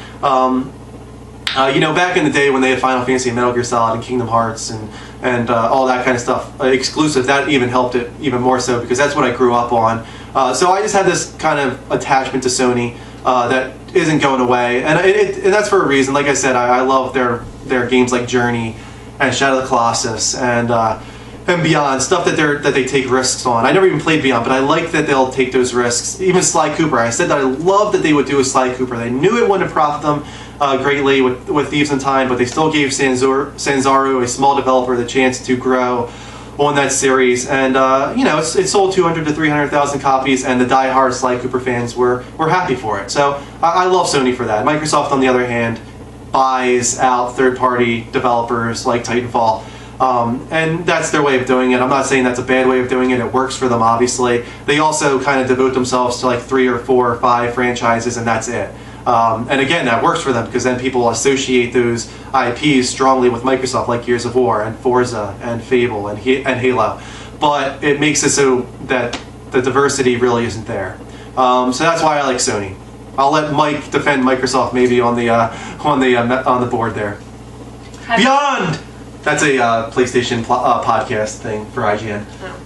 Back in the day when they had Final Fantasy and Metal Gear Solid and Kingdom Hearts and all that kind of stuff, exclusive, that even helped it even more so, because that's what I grew up on. So I just had this kind of attachment to Sony that isn't going away, and that's for a reason. Like I said, I love their games like Journey and Shadow of the Colossus and and Beyond, stuff that they take risks on. I never even played Beyond, but I like that they'll take those risks. Even Sly Cooper, I said that I love that they would do a Sly Cooper. They knew it wouldn't profit them greatly with Thieves in Time, but they still gave Sanzaru, a small developer, the chance to grow on that series. And it sold 200 to 300,000 copies, and the die-hard Sly Cooper fans were happy for it. So I love Sony for that. Microsoft, on the other hand, buys out third-party developers like Titanfall. And that's their way of doing it. I'm not saying that's a bad way of doing it. It works for them, obviously. They also kind of devote themselves to like 3 or 4 or 5 franchises, and that's it. And again, that works for them because then people associate those IPs strongly with Microsoft, like Gears of War and Forza and Fable and Halo. But it makes it so that the diversity really isn't there. So that's why I like Sony. I'll let Mike defend Microsoft maybe on the board there. Beyond. That's a PlayStation podcast thing for IGN. Oh.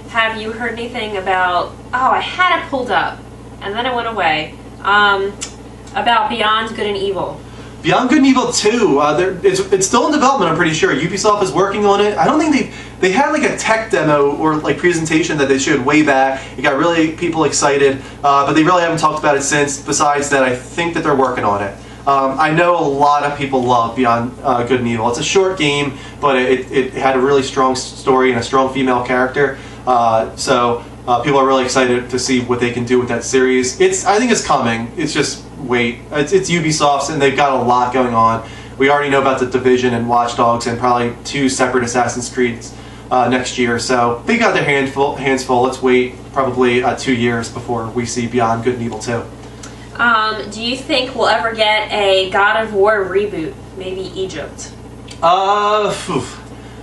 Have you heard anything about... Oh, I had it pulled up, and then it went away. About Beyond Good and Evil. Beyond Good and Evil 2, it's still in development, I'm pretty sure. Ubisoft is working on it. I don't think they had like a tech demo or like presentation that they showed way back. It got really people excited, but they really haven't talked about it since. Besides that, I think that they're working on it. I know a lot of people love Beyond Good and Evil. It's a short game, but it had a really strong story and a strong female character. So people are really excited to see what they can do with that series. I think it's coming. It's just wait. It's Ubisoft's, and they've got a lot going on. We already know about The Division and Watch Dogs, and probably 2 separate Assassin's Creeds next year. So they got their hands full. Let's wait probably 2 years before we see Beyond Good and Evil 2. Do you think we'll ever get a God of War reboot? Maybe Egypt?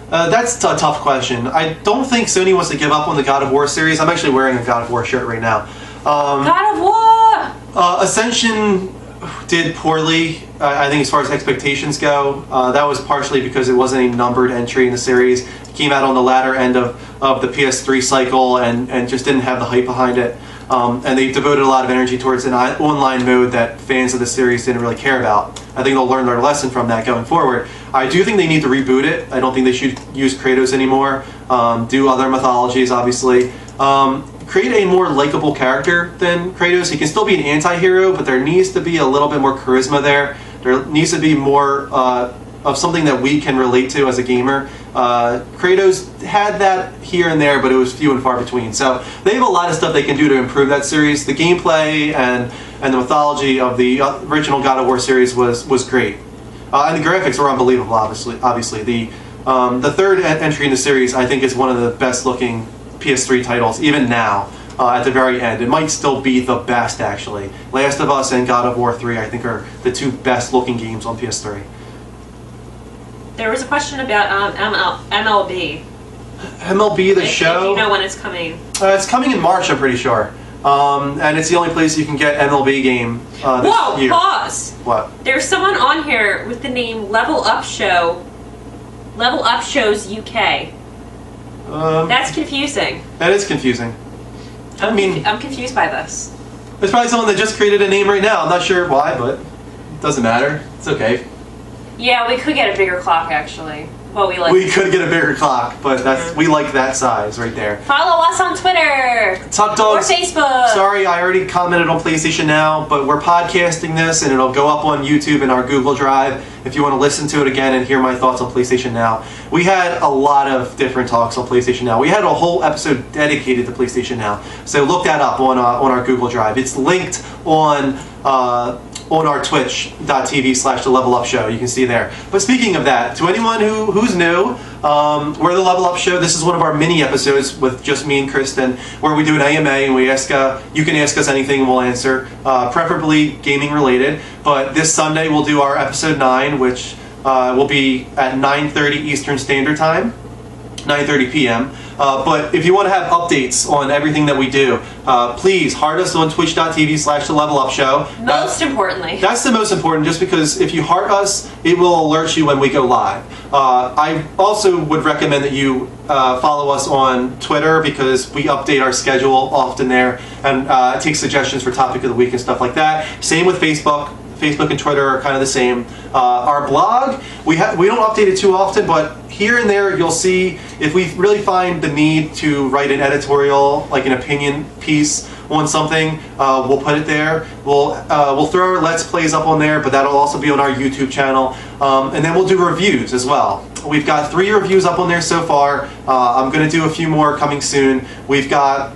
That's a tough question. I don't think Sony wants to give up on the God of War series. I'm actually wearing a God of War shirt right now. God of War! Ascension did poorly, I think, as far as expectations go. That was partially because it wasn't a numbered entry in the series. It came out on the latter end of the PS3 cycle and just didn't have the hype behind it. And they devoted a lot of energy towards an online mode that fans of the series didn't really care about. I think they'll learn their lesson from that going forward. I do think they need to reboot it. I don't think they should use Kratos anymore. Do other mythologies, obviously. Create a more likable character than Kratos. He can still be an anti-hero, but there needs to be a little bit more charisma there. There needs to be more of something that we can relate to as a gamer. Kratos had that here and there, but it was few and far between. So they have a lot of stuff they can do to improve that series. The gameplay and the mythology of the original God of War series was great, and the graphics were unbelievable. Obviously, the third entry in the series I think is one of the best looking PS3 titles even now. At the very end, it might still be the best actually. Last of Us and God of War 3 I think are the 2 best looking games on PS3. There was a question about MLB. MLB the show? If you know when it's coming. It's coming in March, I'm pretty sure. And it's the only place you can get MLB game this Whoa, year. pause! What? There's someone on here with the name Level Up Show. Level Up Shows UK. That's confusing. That is confusing. I'm confused by this. There's probably someone that just created a name right now. I'm not sure why, but it doesn't matter. It's okay. Yeah, we could get a bigger clock, actually. Well, we could get a bigger clock, but we like that size right there. Follow us on Twitter. Tuck Dogs. Or Facebook. Sorry, I already commented on PlayStation Now, but we're podcasting this, and it'll go up on YouTube and our Google Drive if you want to listen to it again and hear my thoughts on PlayStation Now. We had a lot of different talks on PlayStation Now. We had a whole episode dedicated to PlayStation Now, so look that up on our Google Drive. It's linked on our twitch.tv/The Level Up Show. You can see there. But speaking of that, to anyone who's new, we're The Level Up Show. This is one of our mini episodes with just me and Kristen, where we do an AMA and we ask, you can ask us anything and we'll answer, preferably gaming related. But this Sunday we'll do our episode 9, which will be at 9:30 Eastern Standard Time, 9:30 p.m. But if you want to have updates on everything that we do, please heart us on twitch.tv/The Level Up Show. Most importantly. That's the most important, just because if you heart us, it will alert you when we go live. I also would recommend that you follow us on Twitter, because we update our schedule often there and take suggestions for topic of the week and stuff like that. Same with Facebook. Facebook and Twitter are kind of the same. Our blog, we don't update it too often, but here and there you'll see if we really find the need to write an editorial, like an opinion piece on something, we'll put it there. We'll throw our Let's Plays up on there, but that'll also be on our YouTube channel. And then we'll do reviews as well. We've got 3 reviews up on there so far. I'm going to do a few more coming soon. We've got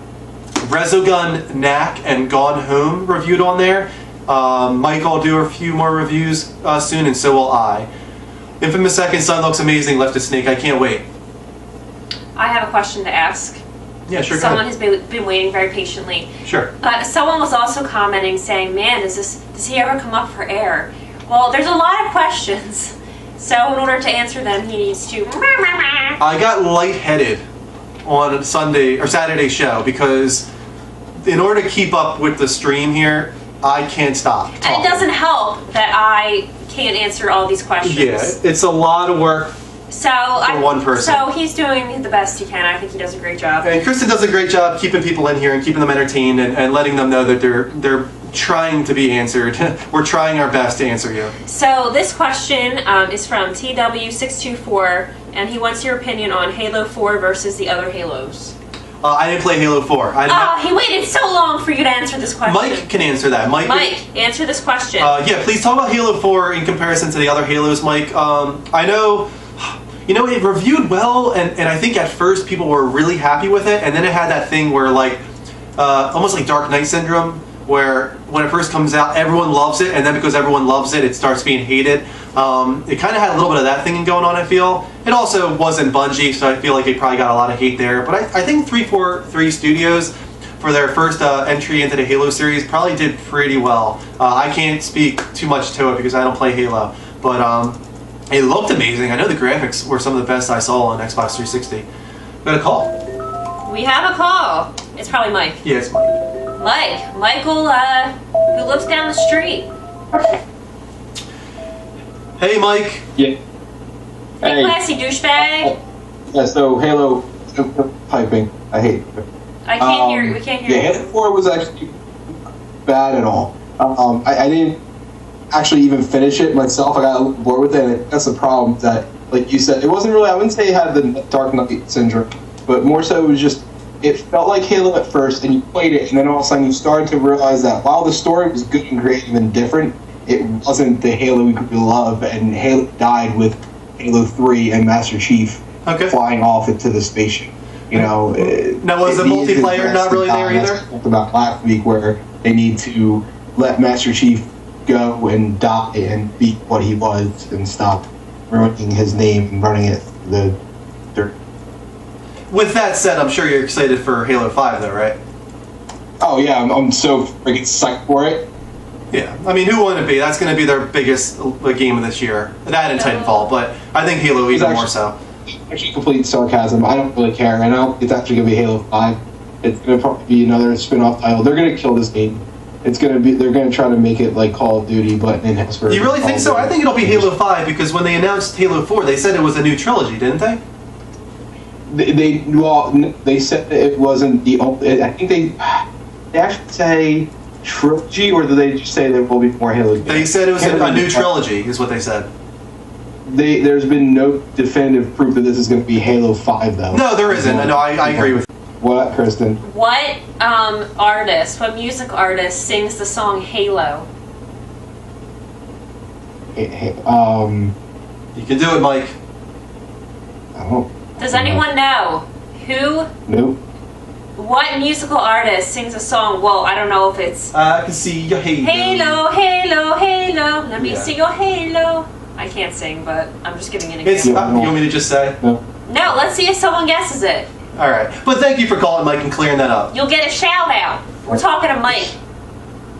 Resogun, Knack, and Gone Home reviewed on there. Mike will do a few more reviews soon, and so will I. Infamous Second Son looks amazing, Left a Snake. I can't wait. I have a question to ask. Yeah, sure. Someone has been waiting very patiently. Sure. Someone was also commenting saying, "Man, does he ever come up for air?" Well, there's a lot of questions, so in order to answer them, he needs to. I got lightheaded on a Sunday or Saturday show because in order to keep up with the stream here, I can't stop talking. And it doesn't help that I can't answer all these questions. Yeah, it's a lot of work for one person. So he's doing the best he can. I think he does a great job. And Kristen does a great job keeping people in here and keeping them entertained and letting them know that they're trying to be answered. We're trying our best to answer you. So this question is from TW624, and he wants your opinion on Halo 4 versus the other Halos. I didn't play Halo 4. He waited so long for you to answer this question. Mike can answer that. Mike, answer this question. Yeah, please talk about Halo 4 in comparison to the other Halos, Mike. I know, it reviewed well, and I think at first people were really happy with it, and then it had that thing where, like, almost like Dark Knight syndrome, where when it first comes out, everyone loves it, and then because everyone loves it, it starts being hated. It kind of had a little bit of that thing going on, I feel. It also wasn't Bungie, so I feel like it probably got a lot of hate there. But I think 343 Studios, for their first entry into the Halo series, probably did pretty well. I can't speak too much to it because I don't play Halo, but it looked amazing. I know the graphics were some of the best I saw on Xbox 360. We got a call. We have a call. It's probably Mike. Yeah, it's Mike. Michael, who lives down the street. Hey, Mike. Yeah. Hey, classy douchebag. Yeah, so Halo typing. I hate it. I can't hear you. We can't hear you. Yeah, Halo 4 was actually bad at all. I didn't actually even finish it myself. I got a little bored with it, and that's the problem that, like you said, it wasn't really, I wouldn't say it had the Dark Knight syndrome, but more so it was just, it felt like Halo at first, and you played it, and then all of a sudden you started to realize that while the story was good and creative and different, it wasn't the Halo we grew to love, and Halo died with Halo 3 and Master Chief flying off into the spaceship. Now, was the multiplayer not really there either? I talked about last week where they need to let Master Chief go and die and be what he was and stop ruining his name and running it through the dirt. With that said, I'm sure you're excited for Halo 5, though, right? Oh yeah, I'm so freaking psyched for it. Yeah, I mean, who wouldn't be? That's going to be their biggest game of this year. That and Titanfall, but I think Halo even more so. Actually, complete sarcasm. I don't really care. I know it's actually going to be Halo 5. It's going to probably be another spin-off title. They're going to kill this game. It's going to be. They're going to try to make it like Call of Duty, but in version. You really think so? I think it'll be Halo 5 because when they announced Halo 4, they said it was a new trilogy, didn't they? They said that it wasn't the only. I think they actually say trilogy, or did they just say there will be more Halo games? They said it was a new trilogy, is what they said. There's been no definitive proof that this is going to be Halo 5, though. No, there isn't. No, I agree with you. What, Kristen? What music artist sings the song Halo? You can do it, Mike. I don't. Does anyone know who? Nope. What musical artist sings a song? Well, I don't know if it's. I can see your halo. Halo, Halo, Halo. Let me see your Halo. I can't sing, but I'm just giving an example. You want me to just say? No. No, let's see if someone guesses it. All right, but thank you for calling, Mike, and clearing that up. You'll get a shout out. We're talking to Mike,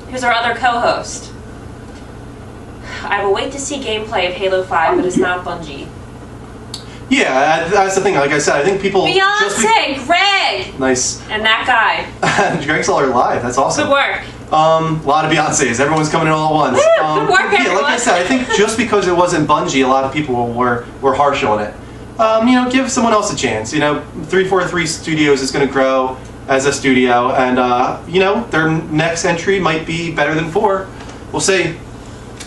who's our other co-host. I will wait to see gameplay of Halo 5, but it's not Bungie. Yeah, that's the thing. Like I said, I think people. Beyonce, Greg. Nice. And that guy. Greg's all live. That's awesome. Good work. A lot of Beyonces. Everyone's coming in all at once. Good work, everyone. Yeah, like I said, I think just because it wasn't Bungie, a lot of people were harsh on it. Give someone else a chance. 343 Studios is going to grow as a studio, and their next entry might be better than 4. We'll see.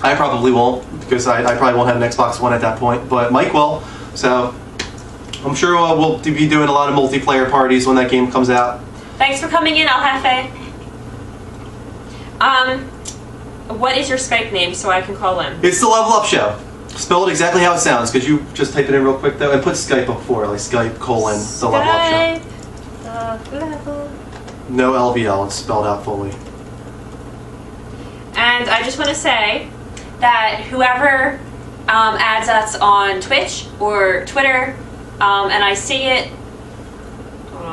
I probably won't, because I probably won't have an Xbox One at that point, but Mike will. So I'm sure we'll be doing a lot of multiplayer parties when that game comes out. Thanks for coming in, El Jefe. What is your Skype name so I can call in? It's the Level Up Show. Spell it exactly how it sounds. Could you just type it in real quick though, and put Skype up for it, like Skype colon the Level Up Show. Level. No LVL. It's spelled out fully. And I just want to say that whoever adds us on Twitch or Twitter, and I see it. Hold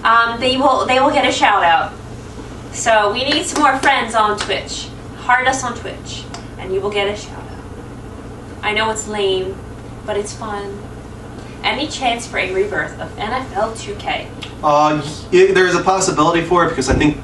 on. They will get a shout out. So we need some more friends on Twitch. Heart us on Twitch, and you will get a shout out. I know it's lame, but it's fun. Any chance for a rebirth of NFL 2K? There's a possibility for it, because I think,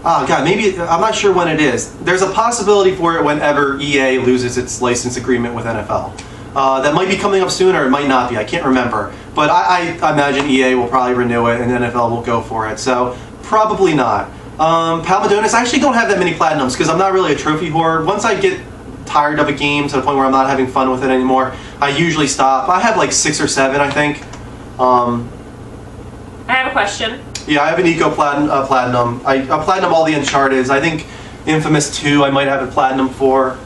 oh god, maybe, I'm not sure when it is. There's a possibility for it whenever EA loses its license agreement with NFL. That might be coming up soon, or it might not be. I can't remember. But I imagine EA will probably renew it, and NFL will go for it. So probably not. Palmadonis, I actually don't have that many platinums because I'm not really a trophy whore. Once I get tired of a game to the point where I'm not having fun with it anymore, I usually stop. I have like 6 or 7, I think. I have a question. Yeah, I have an Eco Platinum. I platinum all the Uncharted. I think Infamous 2 I might have a platinum for.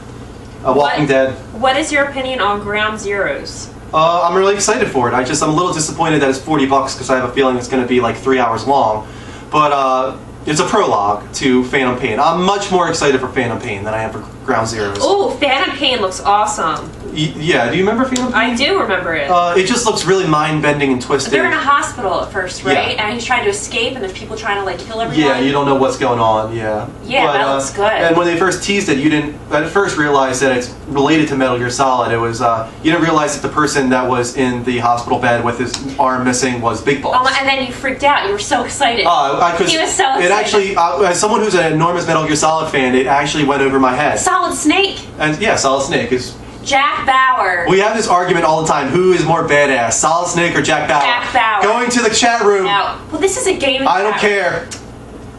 Walking Dead. What is your opinion on Ground Zeroes? I'm really excited for it. I'm a little disappointed that it's $40 because I have a feeling it's going to be like 3 hours long. But it's a prologue to Phantom Pain. I'm much more excited for Phantom Pain than I am for Ground Zeroes. Oh, Phantom Pain looks awesome. Yeah, do you remember Phantom Pain? I do remember it. It just looks really mind-bending and twisted. They're in a hospital at first, right? Yeah. And he's trying to escape, and there's people trying to like kill everyone. Yeah, you don't know what's going on. Yeah. Yeah, that looks good. And when they first teased it, you didn't at first realize that it's related to Metal Gear Solid. It was you didn't realize that the person that was in the hospital bed with his arm missing was Big Boss. Oh, and then you freaked out. You were so excited. He was so excited. It actually, as someone who's an enormous Metal Gear Solid fan, it actually went over my head. Solid Snake. And yeah, Solid Snake is. Jack Bauer. We have this argument all the time. Who is more badass, Solid Snake or Jack Bauer? Jack Bauer. Going to the chat room. No. Well, this is a game. I don't care.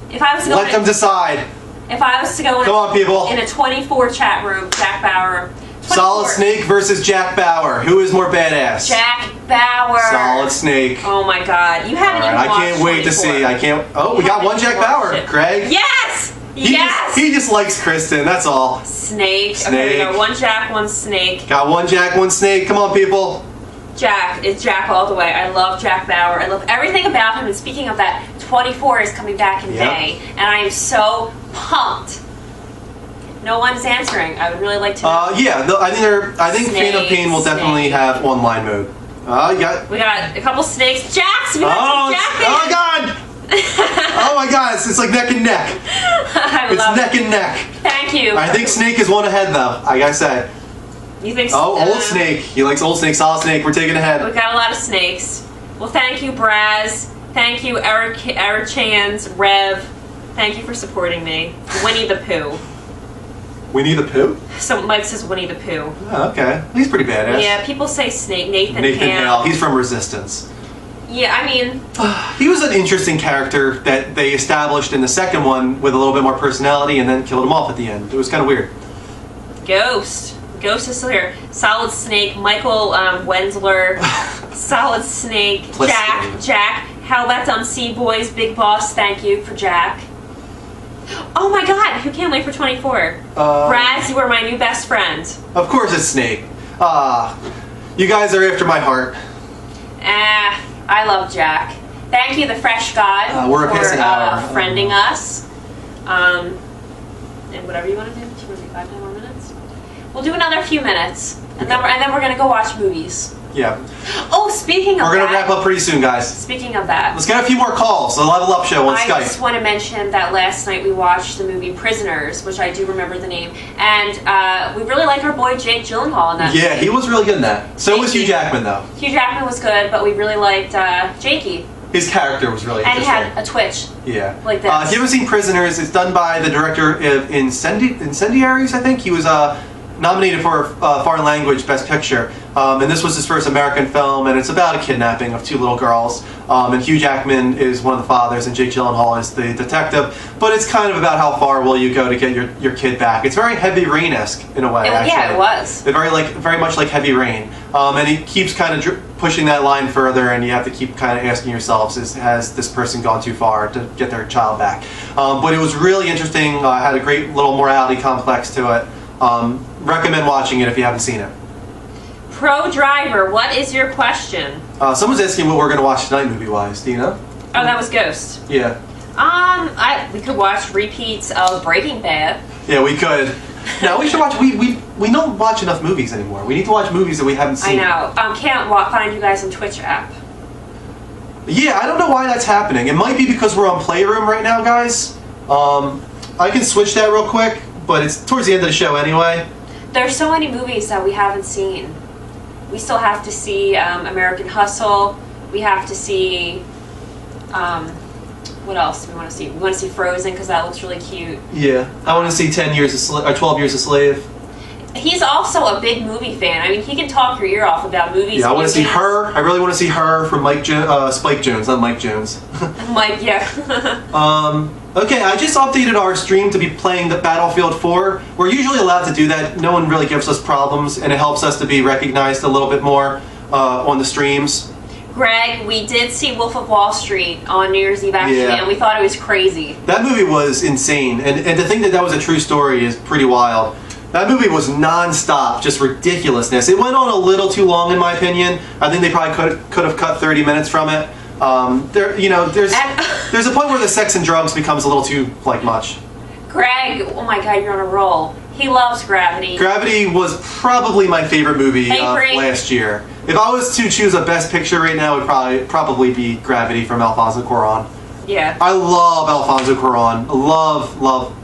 If I was to go let them decide. If I was to go Come on, people. In a 24 chat room, Jack Bauer. 24. Solid Snake versus Jack Bauer. Who is more badass? Jack Bauer. Solid Snake. Oh my God, you haven't even watched I can't wait 24. to see. I can't. Oh, we got one Jack Bauer. Craig. Yes. He just likes Kristen. That's all. Snake. Okay, we got one Jack, one Snake. Got one Jack, one Snake. Come on, people. Jack. It's Jack all the way. I love Jack Bauer. I love everything about him. And speaking of that, 24 is coming back in May, and I am so pumped. No one's answering. I would really like to know. Yeah, I think Phantom Pain will definitely have online mode. We got a couple snakes. Jacks! We got some Jack fans. Oh God! Oh my God! It's like neck and neck. It's neck and neck. Thank you. I think Snake is one ahead though. I gotta say. You think? Oh, Old Snake. He likes Old Snake. Solid Snake. We're taking ahead. We got a lot of snakes. Well, thank you, Braz. Thank you, Eric Chan's Rev. Thank you for supporting me. Winnie the Pooh. Winnie the Pooh? So Mike says Winnie the Pooh. Oh, okay. He's pretty badass. Yeah, people say Snake. Nathan Hale. He's from Resistance. Yeah, I mean... he was an interesting character that they established in the second one with a little bit more personality and then killed him off at the end. It was kind of weird. Ghost. Ghost is still here. Solid Snake. Michael Wensler. Solid Snake. Jack. How about them Sea Boys? Big Boss. Thank you for Jack. Oh my God! Who can't wait for 24? Braz, you are my new best friend. Of course it's Snake. You guys are after my heart. I love Jack. Thank you, the Fresh God, we're for pissing hour. friending us. And whatever you want to do. 2 or 5 more minutes. We'll do another few minutes, and then we're gonna go watch movies. Yeah. Oh, speaking of We're going to wrap up pretty soon, guys. Speaking of that. Let's get a few more calls. The Level Up Show on Skype. I just want to mention that last night we watched the movie Prisoners, which I do remember the name, and we really like our boy Jake Gyllenhaal in that movie. Yeah, he was really good in that. So was Hugh Jackman, though. Hugh Jackman was good, but we really liked Jakey. His character was really interesting. And he had a twitch. Yeah. Like this. If you haven't seen Prisoners, it's done by the director of Incendiaries, I think. He was nominated for Foreign Language Best Picture. And this was his first American film, and it's about a kidnapping of 2 little girls. And Hugh Jackman is one of the fathers, and Jake Gyllenhaal is the detective. But it's kind of about how far will you go to get your kid back. It's very Heavy Rain-esque in a way. Actually. Yeah, it was. It's very much like Heavy Rain. And he keeps kind of pushing that line further, and you have to keep kind of asking yourselves, has this person gone too far to get their child back? But it was really interesting. Had a great little morality complex to it. Recommend watching it if you haven't seen it. Pro Driver, what is your question? Someone's asking what we're going to watch tonight movie-wise. Do you know? Oh, that was Ghost. Yeah. We could watch repeats of Breaking Bad. Yeah, we could. No, we should watch. We don't watch enough movies anymore. We need to watch movies that we haven't seen. I know. Can't find you guys on Twitch app. Yeah, I don't know why that's happening. It might be because we're on Playroom right now, guys. I can switch that real quick, but it's towards the end of the show anyway. There's so many movies that we haven't seen. We still have to see American Hustle. We have to see. What else do we want to see? We want to see Frozen because that looks really cute. Yeah, I want to see 12 Years a Slave. He's also a big movie fan. I mean, he can talk your ear off about movies. Yeah, I want to see Her. I really want to see Her from Spike Jones, not Mike Jones. Mike, yeah. Okay, I just updated our stream to be playing the Battlefield 4. We're usually allowed to do that. No one really gives us problems, and it helps us to be recognized a little bit more on the streams. Greg, we did see Wolf of Wall Street on New Year's Eve actually, and we thought it was crazy. That movie was insane, and to think that was a true story is pretty wild. That movie was non-stop, just ridiculousness. It went on a little too long, in my opinion. I think they probably could have cut 30 minutes from it. There's a point where the sex and drugs becomes a little too much. Greg, oh my God, you're on a roll. He loves Gravity. Gravity was probably my favorite movie of last year. If I was to choose a best picture right now, it would probably be Gravity from Alfonso Cuarón. Yeah. I love Alfonso Cuarón. Love.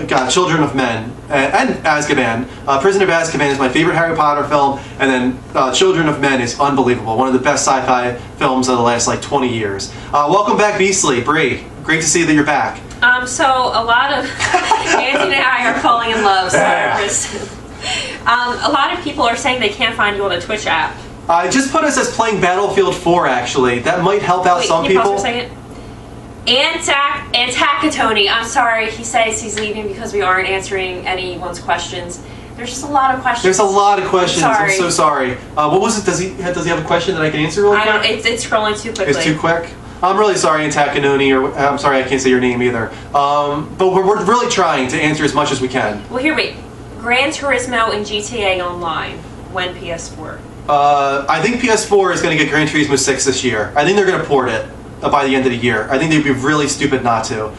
God, Children of Men and Azkaban. Prisoner of Azkaban is my favorite Harry Potter film, and then Children of Men is unbelievable. One of the best sci-fi films of the last 20 years. Welcome back, Beastly. Bree, great to see that you're back. So a lot of Anthony and I are falling in love. Sorry, Kristen. A lot of people are saying they can't find you on the Twitch app. I just put us as playing Battlefield 4. Actually, that might help out some people. Pause for a second. Antakatoni, I'm sorry, he says he's leaving because we aren't answering anyone's questions. There's just a lot of questions. There's a lot of questions. I'm so sorry. What was it? Does he have a question that I can answer really quick? It's scrolling too quickly. It's too quick? I'm really sorry, Antakanoni, or I'm sorry I can't say your name either. But we're really trying to answer as much as we can. Well, wait. Gran Turismo and GTA Online. When PS4? I think PS4 is going to get Gran Turismo 6 this year. I think they're going to port it by the end of the year. I think they'd be really stupid not to.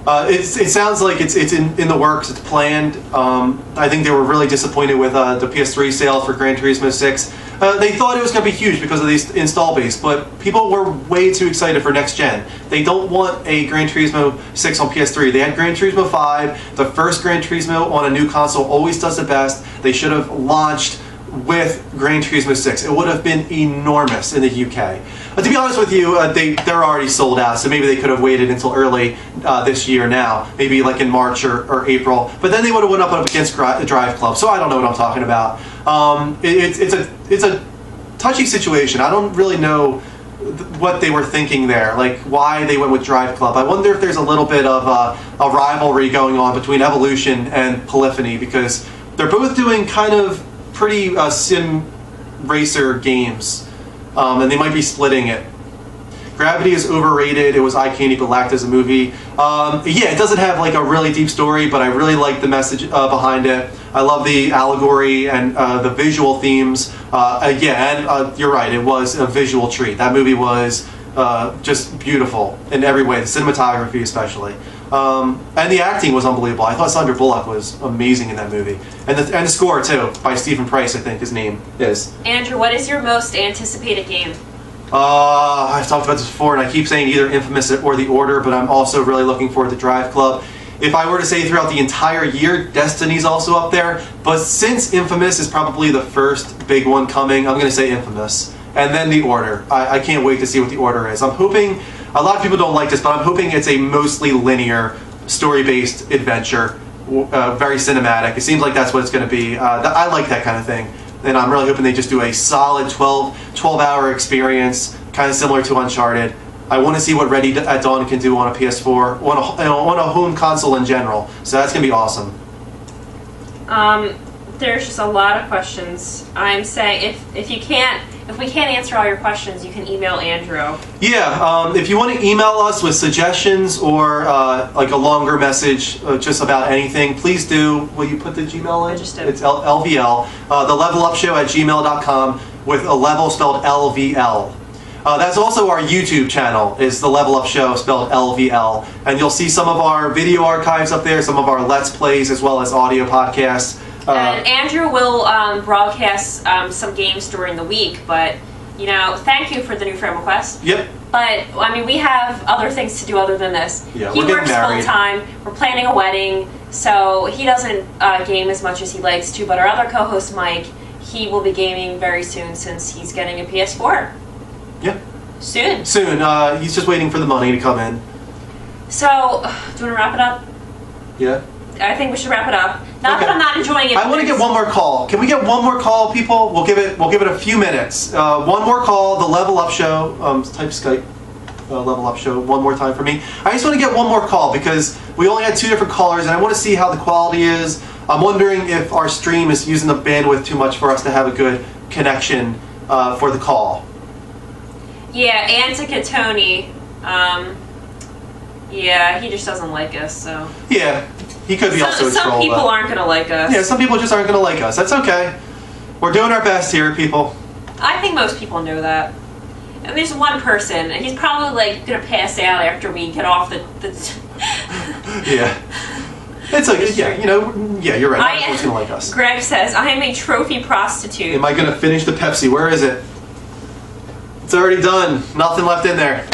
It sounds like it's in the works. It's planned. I think they were really disappointed with the PS3 sales for Gran Turismo 6. They thought it was going to be huge because of the install base, but people were way too excited for next gen. They don't want a Gran Turismo 6 on PS3. They had Gran Turismo 5. The first Gran Turismo on a new console always does the best. They should have launched with Gran Turismo 6. It would have been enormous in the UK. But to be honest with you, they're already sold out, so maybe they could have waited until early this year now, maybe in March or April. But then they would have went up against Drive Club, so I don't know what I'm talking about. It's a touchy situation. I don't really know what they were thinking there, why they went with Drive Club. I wonder if there's a little bit of a rivalry going on between Evolution and Polyphony, because they're both doing kind of pretty sim racer games, and they might be splitting it. Gravity is overrated. It was eye candy but lacked as a movie. Yeah, it doesn't have a really deep story, but I really like the message behind it. I love the allegory and the visual themes. You're right, it was a visual treat. That movie was just beautiful in every way, the cinematography especially. And the acting was unbelievable. I thought Sandra Bullock was amazing in that movie. And the score, too, by Stephen Price, I think his name is. Andrew, what is your most anticipated game? I've talked about this before, and I keep saying either Infamous or The Order, but I'm also really looking forward to Drive Club. If I were to say throughout the entire year, Destiny's also up there. But since Infamous is probably the first big one coming, I'm going to say Infamous. And then The Order. I can't wait to see what The Order is. I'm hoping, a lot of people don't like this, but I'm hoping it's a mostly linear, story-based adventure very cinematic. It seems like that's what it's going to be. I like that kind of thing. And I'm really hoping they just do a solid 12-hour experience, kind of similar to Uncharted. I want to see what Ready at Dawn can do on a PS4, on a home console in general. So that's going to be awesome. There's just a lot of questions. I'm saying if we can't answer all your questions, you can email Andrew. Yeah, if you want to email us with suggestions or like a longer message just about anything, please do. Will you put the Gmail in? I just did. It's LVL, thelevelupshow@gmail.com with a level spelled LVL. That's also our YouTube channel, is The Level Up Show, spelled LVL. And you'll see some of our video archives up there, some of our Let's Plays, as well as audio podcasts. And Andrew will broadcast some games during the week, but, thank you for the new friend request. Yep. But, I mean, we have other things to do other than this. Yeah, he we're getting works married. full-time, we're planning a wedding, so he doesn't game as much as he likes to, but our other co-host, Mike, he will be gaming very soon since he's getting a PS4. Yeah. Soon. He's just waiting for the money to come in. So, do you want to wrap it up? Yeah. I think we should wrap it up. Not Okay. that I'm not enjoying it. I want to get one more call. Can we get one more call, people? We'll give it a few minutes. One more call. The Level Up Show. Type Skype. Level Up Show. One more time for me. I just want to get one more call because we only had 2 different callers, and I want to see how the quality is. I'm wondering if our stream is using the bandwidth too much for us to have a good connection for the call. Yeah, Antica Tony. Yeah, he just doesn't like us, so. Yeah, he could be also a troll. Some people but aren't gonna like us. Yeah, some people just aren't gonna like us. That's okay. We're doing our best here, people. I think most people know that. And there's one person, and he's probably gonna pass out after we get off the Yeah. It's like, yeah, you're right. No one's gonna like us. Greg says, I am a trophy prostitute. Am I gonna finish the Pepsi? Where is it? It's already done. Nothing left in there.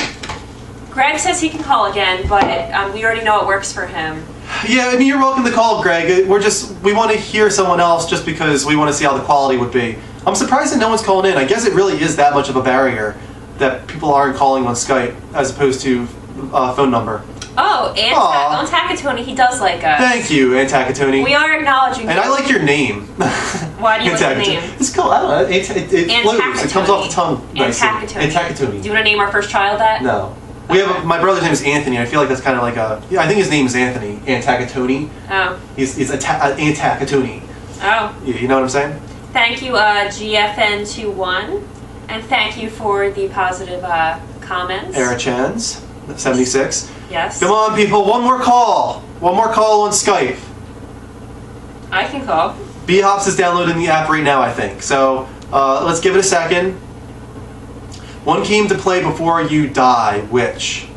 Greg says he can call again, but we already know it works for him. Yeah, I mean, you're welcome to call, Greg. We want to hear someone else just because we want to see how the quality would be. I'm surprised that no one's calling in. I guess it really is that much of a barrier that people aren't calling on Skype as opposed to phone number. Oh, Antakatoni, he does like us. Thank you, Antakatoni. We are acknowledging And you. I like your name. Why do you like the name? It's cool. I don't know. It flows. It comes off the tongue nicely. Antakatoni. Do you want to name our first child that? No. We have my brother's name is Anthony. I feel like that's kind of like I think his name is Anthony. Antakatoni. Oh. He's Antakatoni. Oh. You know what I'm saying? Thank you, GFN21. And thank you for the positive comments. Era Chan's 76. Yes. Come on, people. One more call. One more call on Skype. I can call. B-Hops is downloading the app right now, I think. So let's give it a second. One game to play before you die. Which?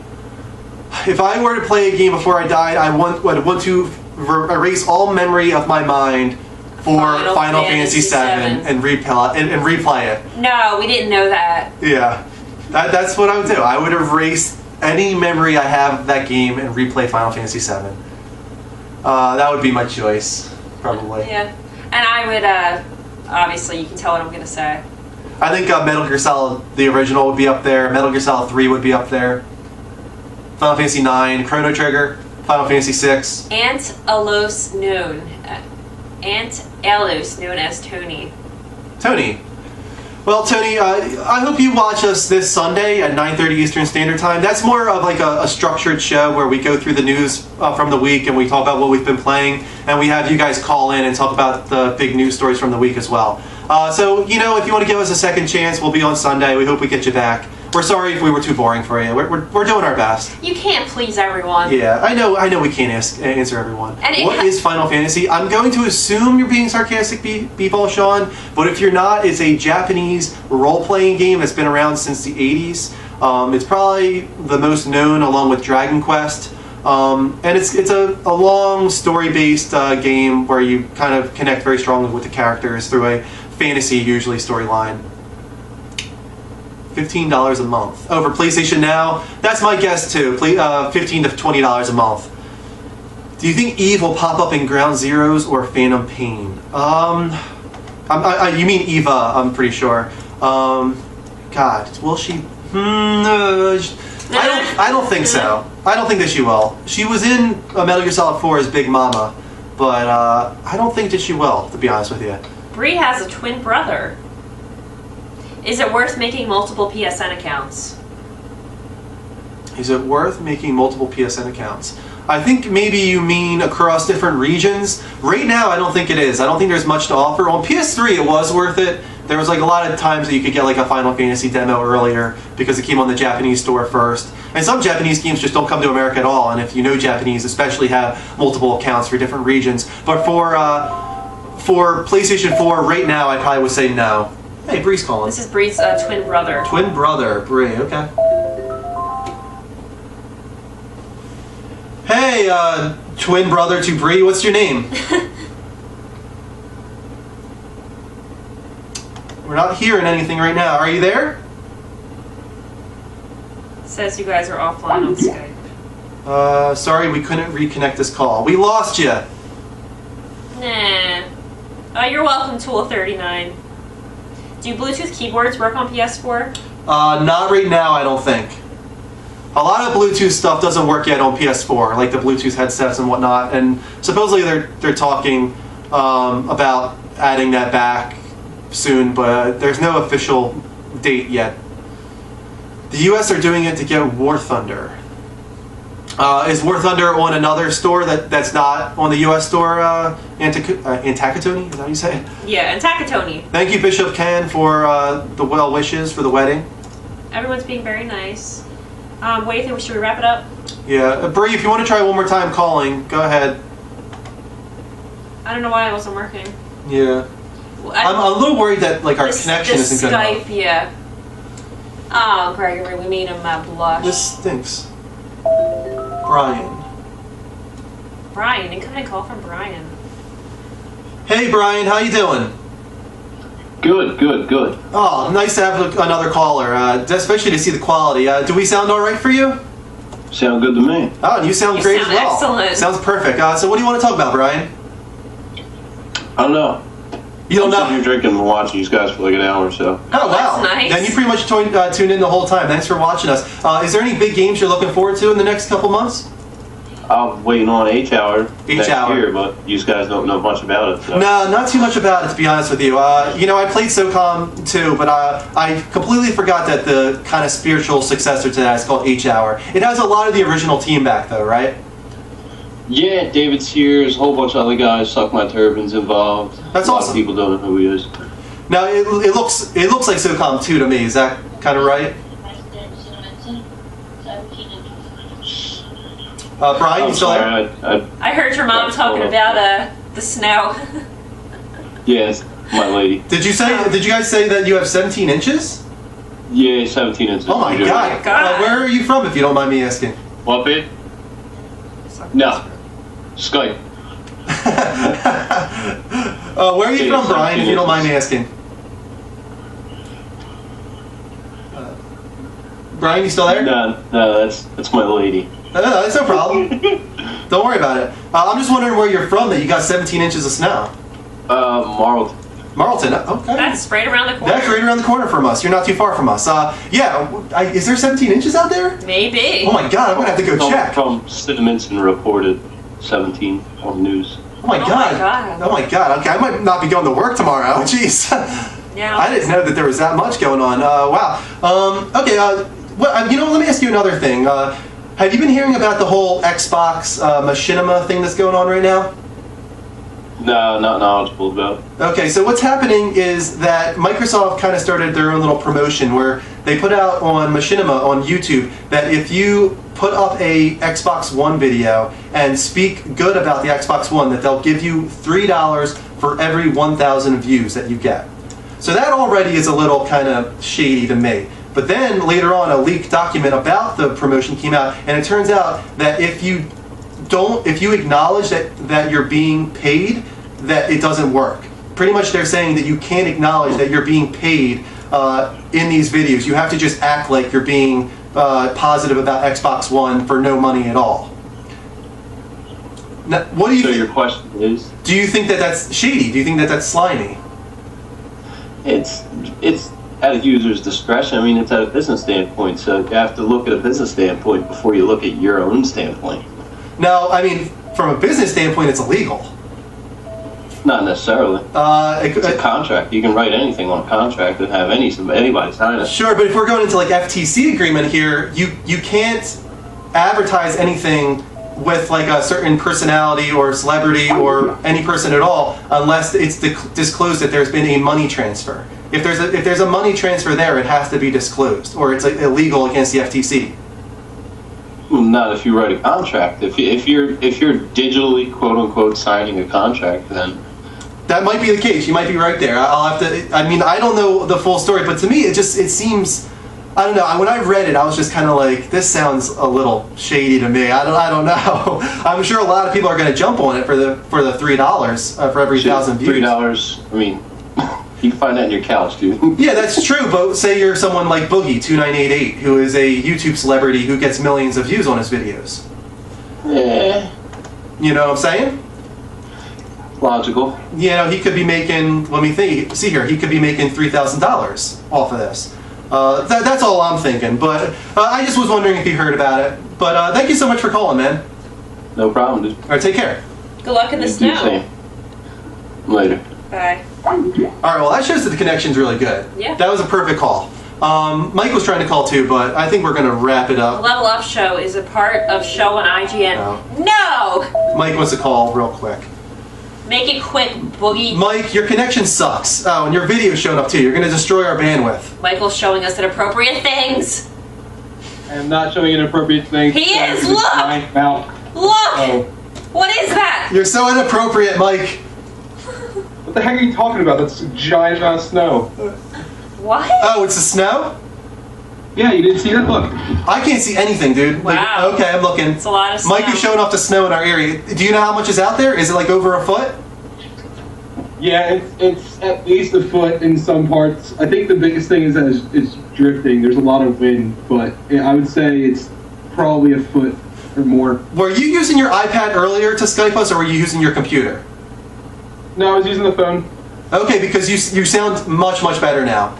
If I were to play a game before I died, I'd want to erase all memory of my mind for Final Fantasy VII and replay it. No, we didn't know that. Yeah, that's what I would do. I would erase any memory I have of that game and replay Final Fantasy VII. That would be my choice, probably. Yeah, and I would, obviously, you can tell what I'm going to say. I think Metal Gear Solid, the original, would be up there. Metal Gear Solid 3 would be up there. Final Fantasy 9, Chrono Trigger, Final Fantasy 6. Aunt Elos known as Tony. Tony. Well, Tony, I hope you watch us this Sunday at 9:30 Eastern Standard Time. That's more of like a structured show where we go through the news from the week and we talk about what we've been playing, and we have you guys call in and talk about the big news stories from the week as well. So, if you want to give us a second chance, we'll be on Sunday. We hope we get you back. We're sorry if we were too boring for you. We're doing our best. You can't please everyone. Yeah, I know we can't answer everyone. What is Final Fantasy? I'm going to assume you're being sarcastic, B-Ball Sean, but if you're not, it's a Japanese role-playing game that's been around since the 80s. It's probably the most known along with Dragon Quest. And it's a long story-based game where you kind of connect very strongly with the characters through a fantasy, usually, storyline. $15 a month. Oh, for PlayStation Now? That's my guess, too. $15 to $20 a month. Do you think Eve will pop up in Ground Zeroes or Phantom Pain? You mean Eva, I'm pretty sure. God, will she? I don't think so. I don't think that she will. She was in Metal Gear Solid 4 as Big Mama, but I don't think that she will, to be honest with you. Bree has a twin brother. Is it worth making multiple PSN accounts? Is it worth making multiple PSN accounts? I think maybe you mean across different regions. Right now, I don't think it is. I don't think there's much to offer. On PS3, it was worth it. There was like a lot of times that you could get like a Final Fantasy demo earlier because it came on the Japanese store first. And some Japanese games just don't come to America at all. And if you know Japanese, especially have multiple accounts for different regions. But for PlayStation 4, right now, I probably would say no. Hey, Bree's calling. This is Bree's twin brother. Twin brother, Bree. Okay. Hey, twin brother to Bree, what's your name? We're not hearing anything right now. Are you there? Says you guys are offline on Skype. Sorry, we couldn't reconnect this call. We lost you. Nah. You're welcome, Tool39. Do Bluetooth keyboards work on PS4? Not right now, I don't think. A lot of Bluetooth stuff doesn't work yet on PS4, like the Bluetooth headsets and whatnot. And supposedly they're talking about adding that back soon, but there's no official date yet. The US are doing it to get War Thunder. Is War Thunder on another store that's not on the US store? Antakatoni? Is that how you say it? Yeah, Antakatoni. Thank you, Bishop Ken, for the well wishes for the wedding. Everyone's being very nice. What do you think? Should we wrap it up? Yeah, Bree, if you want to try one more time calling, go ahead. I don't know why it wasn't working. Yeah. I'm a little worried that like our connection isn't good enough. Skype, yeah. Oh, Gregory, we made him blush. This stinks. Brian. Brian, incoming call from Brian. Hey, Brian, how you doing? Good. Oh, nice to have another caller, especially to see the quality. Do we sound all right for you? Sound good to me. Oh, and you sound great as well. Excellent. Sounds perfect. So what do you want to talk about, Brian? I don't know. You don't know? I'm drinking and watching these guys for like an hour or so. Oh, wow. That's nice. Then you pretty much tuned in the whole time. Thanks for watching us. Is there any big games you're looking forward to in the next couple months? I'm waiting on H-Hour next H-Hour. year, but you guys don't know much about it. So. No, not too much about it, to be honest with you. You know, I played SOCOM too, but I completely forgot that the kind of spiritual successor to that is called H-Hour. It has a lot of the original team back, though, right? Yeah, David Sears, a whole bunch of other guys, Suck My Turbans involved. That's a lot awesome. of people don't know who he is. Now, it looks like SOCOM 2 to me. Is that kind of right? Brian, you still there? I heard your mom talking about the snow. Yes, my lady. Did you guys say that you have 17 inches? Yeah, 17 inches. Oh my God! Where are you from, if you don't mind me asking? What, babe? No. Skype. Where are you from, Brian, if you don't mind me asking? Brian, you still there? No, that's my lady. No, that's no problem. Don't worry about it. I'm just wondering where you're from that you got 17 inches of snow. Marlton. Marlton, okay. That's right around the corner. That's right around the corner from us. You're not too far from us. Is there 17 inches out there? Maybe. Oh my God, I'm going to have to go check. From Cinnamon reported 17 on the news. Oh my God. Oh my God. Okay, I might not be going to work tomorrow. Jeez. Yeah. I didn't know that there was that much going on. Wow. Okay, let me ask you another thing. Have you been hearing about the whole Xbox machinima thing that's going on right now? No, not knowledgeable about. Okay, so what's happening is that Microsoft kind of started their own little promotion where they put out on Machinima on YouTube that if you put up a Xbox One video and speak good about the Xbox One, that they'll give you $3 for every 1,000 views that you get. So that already is a little kind of shady to me. But then later on, a leaked document about the promotion came out, and it turns out that if you acknowledge that you're being paid, that it doesn't work. Pretty much they're saying that you can't acknowledge that you're being paid in these videos. You have to just act like you're being positive about Xbox One for no money at all. Now, what do you think? So your question is? Do you think that that's shady? Do you think that that's slimy? It's at a user's discretion. I mean, it's at a business standpoint, so you have to look at a business standpoint before you look at your own standpoint. No, I mean, from a business standpoint, it's illegal. Not necessarily. It's a It, contract. You can write anything on a contract and have anybody sign it. sure, but if we're going into like FTC agreement here, you can't advertise anything with like a certain personality or celebrity or any person at all unless it's disclosed that there's been a money transfer. If there's a money transfer there, it has to be disclosed, or it's illegal against the FTC. Well, not if you write a contract. If you're digitally quote unquote signing a contract, then That might be the case. You might be right there. I'll have to. I mean, I don't know the full story, but to me, it seems. I don't know. When I read it, I was just kind of like, this sounds a little shady to me. I don't know. I'm sure a lot of people are going to jump on it for the $3 for every 1,000 views. $3. I mean, you can find that in your couch, dude. Yeah, that's true. But say you're someone like Boogie2988, who is a YouTube celebrity who gets millions of views on his videos. Yeah. You know what I'm saying? Logical. You know, he could be making. Let me think. See here, he could be making $3,000 off of this. That's all I'm thinking. But I just was wondering if you heard about it. But thank you so much for calling, man. No problem, dude. All right, take care. Good luck in the You do the snow. same. Later. Bye. All right, well, that shows that the connection's really good. Yeah. That was a perfect call. Mike was trying to call too, but I think we're going to wrap it The up. Level Up Show is a part of show on IGN. No! Mike wants to call real quick. Make it quick, Boogie. Mike, your connection sucks. Oh, and your video's showing up too. You're going to destroy our bandwidth. Michael's showing us inappropriate things. I am not showing inappropriate things. He is, It's look! giant mouth. Look! Oh. What is that? You're so inappropriate, Mike. What the heck are you talking about? That's a giant amount of snow. What? Oh, it's the snow? Yeah, you didn't see that? Look. I can't see anything, dude. Like, Wow. okay, I'm looking. It's a lot of snow. Mike is showing off the snow in our area. Do you know how much is out there? Is it like over a foot? Yeah, it's at least a foot in some parts. I think the biggest thing is that it's drifting. There's a lot of wind, but I would say it's probably a foot or more. Were you using your iPad earlier to Skype us, or were you using your computer? No, I was using the phone. Okay, because you sound much, much better now.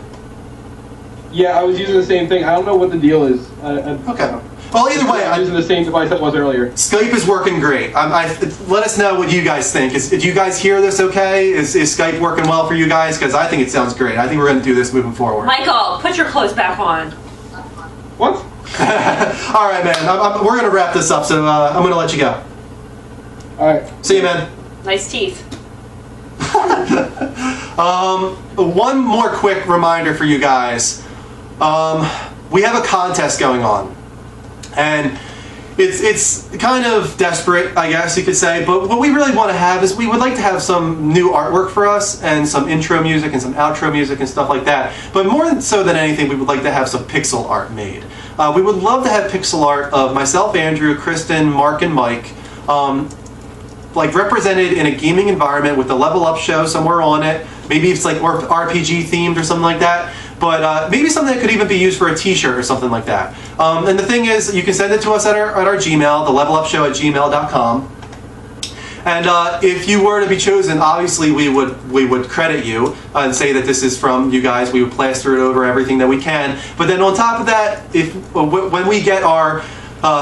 Yeah, I was using the same thing. I don't know what the deal is. Okay. Well, either way, I was using the same device that was earlier. Skype is working great. Let us know what you guys think. Do you guys hear this okay? Is Skype working well for you guys? Because I think it sounds great. I think we're going to do this moving forward. Michael, put your clothes back on. What? All right, man. We're going to wrap this up, so I'm going to let you go. All right. See you, man. Nice teeth. One more quick reminder for you guys. We have a contest going on. And it's kind of desperate, I guess you could say, but what we really want to have is we would like to have some new artwork for us and some intro music and some outro music and stuff like that. But more so than anything, we would like to have some pixel art made. We would love to have pixel art of myself, Andrew, Kristen, Mark, and Mike, like represented in a gaming environment with the Level Up show somewhere on it. Maybe it's like RPG themed or something like that. But maybe something that could even be used for a t-shirt or something like that. And the thing is, you can send it to us at our Gmail, thelevelupshow@gmail.com. And if you were to be chosen, obviously we would credit you and say that this is from you guys. We would plaster it over everything that we can. But then on top of that, when we get our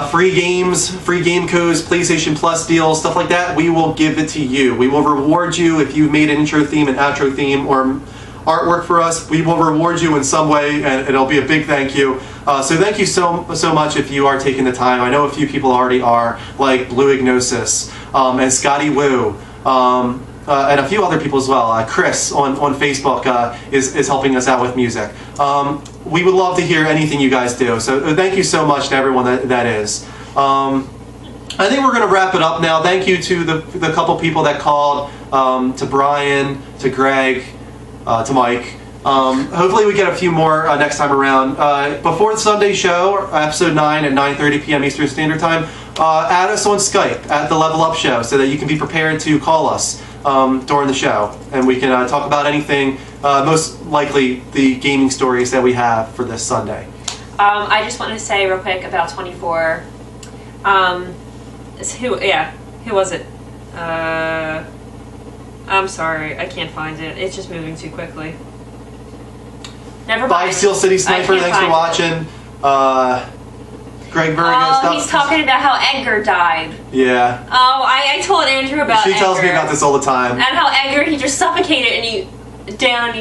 free games, free game codes, PlayStation Plus deals, stuff like that, we will give it to you. We will reward you if you made an intro theme, an outro theme, or artwork for us. We will reward you in some way, and it'll be a big thank you. So thank you so much if you are taking the time. I know a few people already are, like Blue Ignosis and Scotty Woo, and a few other people as well. Chris on Facebook is helping us out with music. We would love to hear anything you guys do. So thank you so much to everyone that is. I think we're going to wrap it up now. Thank you to the couple people that called, to Brian, to Greg, to Mike. Hopefully we get a few more next time around. Before the Sunday show, episode 9 at 9:30 p.m. Eastern Standard Time, add us on Skype at the Level Up Show so that you can be prepared to call us during the show. And we can talk about anything, most likely the gaming stories that we have for this Sunday. I just want to say real quick about 24. Who was it? I'm sorry, I can't find it. It's just moving too quickly. Never mind. Bye, Steel City Sniper. Thanks for watching. Greg Berg and stuff. He's talking about how Edgar died. Yeah. Oh, I told Andrew about She Edgar. tells me about this all the time. And how Edgar, he just suffocated and he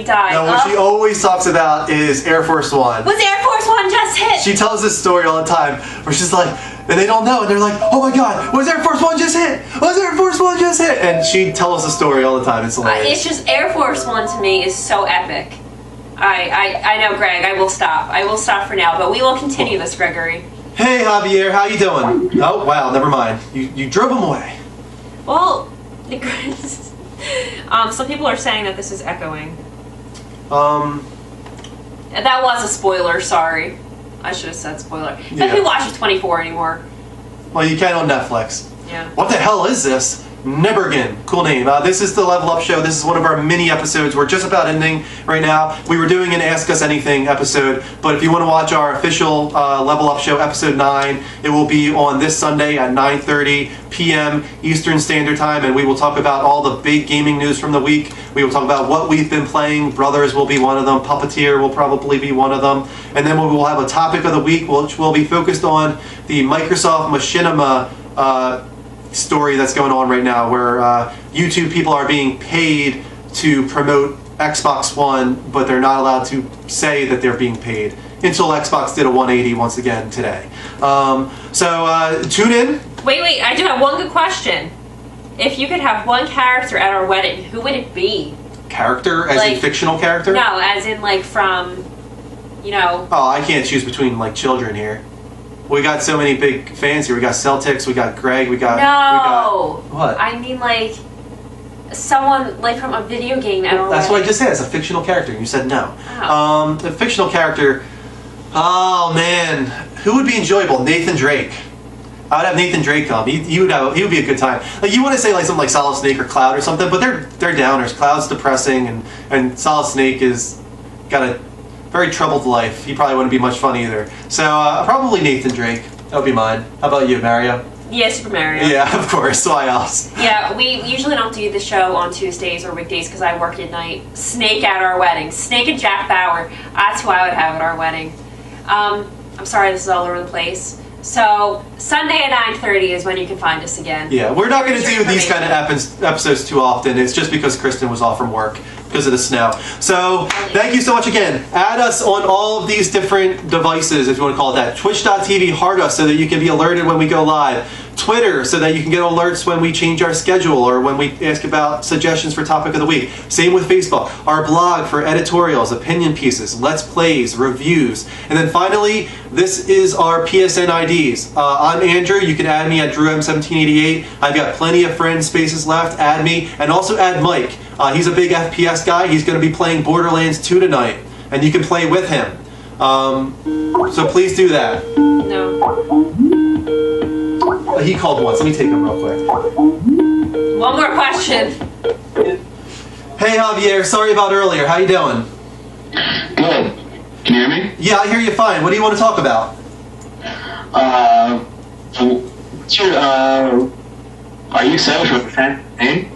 died. No, what she always talks about is Air Force One. Was Air Force One just hit? She tells this story all the time where she's like, and they don't know, and they're like, oh my god, was Air Force One just hit? Was Air Force One just hit? And she tells the story all the time. It's hilarious. It's just Air Force One to me is so epic. I know, Greg, I will stop. I will stop for now, but we will continue this, Gregory. Hey, Javier, how you doing? Oh, wow, never mind. You drove him away. Well, some people are saying that this is echoing. That was a spoiler, sorry. I should have said spoiler. But who watches 24 anymore? Well, you can on Netflix. Yeah. What the hell is this? Nebergen. Cool name. This is the Level Up Show. This is one of our mini episodes. We're just about ending right now. We were doing an Ask Us Anything episode, but if you want to watch our official Level Up Show episode 9, it will be on this Sunday at 9:30 p.m. Eastern Standard Time, and we will talk about all the big gaming news from the week. We will talk about what we've been playing. Brothers will be one of them. Puppeteer will probably be one of them. And then we will have a topic of the week, which will be focused on the Microsoft Machinima story that's going on right now, where YouTube people are being paid to promote Xbox One, but they're not allowed to say that they're being paid until Xbox did a 180 once again today. So tune in. Wait, I do have one good question. If you could have one character at our wedding, who would it be? Character? As in fictional character? No, as in like from, you know... Oh, I can't choose between like children here. We got so many big fans here. We got Celtics, we got Greg, we got... No! What? I mean like someone like from a video game at our That's wedding. what I just said. It's a fictional character. You said no. Oh. The fictional character... Oh, man. Who would be enjoyable? Nathan Drake. I would have Nathan Drake come. He would be a good time. Like you want to say like something like Solid Snake or Cloud or something, but they're downers. Cloud's depressing, and Solid Snake is got a very troubled life. He probably wouldn't be much fun either. So probably Nathan Drake. That would be mine. How about you, Mario? Yeah, Super Mario. Yeah, of course. Why else? Yeah, we usually don't do the show on Tuesdays or weekdays because I work at night. Snake at our wedding. Snake and Jack Bauer. That's who I would have at our wedding. I'm sorry, this is all over the place. So Sunday at 9:30 is when you can find us again. Yeah, we're not going to do these kind of episodes too often. It's just because Kristen was off from work because of the snow. So thank you so much again. Add us on all of these different devices, if you want to call it that. Twitch.tv, heart us so that you can be alerted when we go live. Twitter, so that you can get alerts when we change our schedule or when we ask about suggestions for topic of the week. Same with Facebook. Our blog for editorials, opinion pieces, let's plays, reviews. And then finally, this is our PSN IDs. I'm Andrew. You can add me at DrewM1788. I've got plenty of friend spaces left. Add me. And also add Mike. He's a big FPS guy. He's going to be playing Borderlands 2 tonight. And you can play with him. So please do that. No. He called once. Let me take him real quick. One more question. Hey Javier, sorry about earlier. How you doing? Good. Can you hear me? Yeah, I hear you fine. What do you want to talk about? Are you excited for the campaign?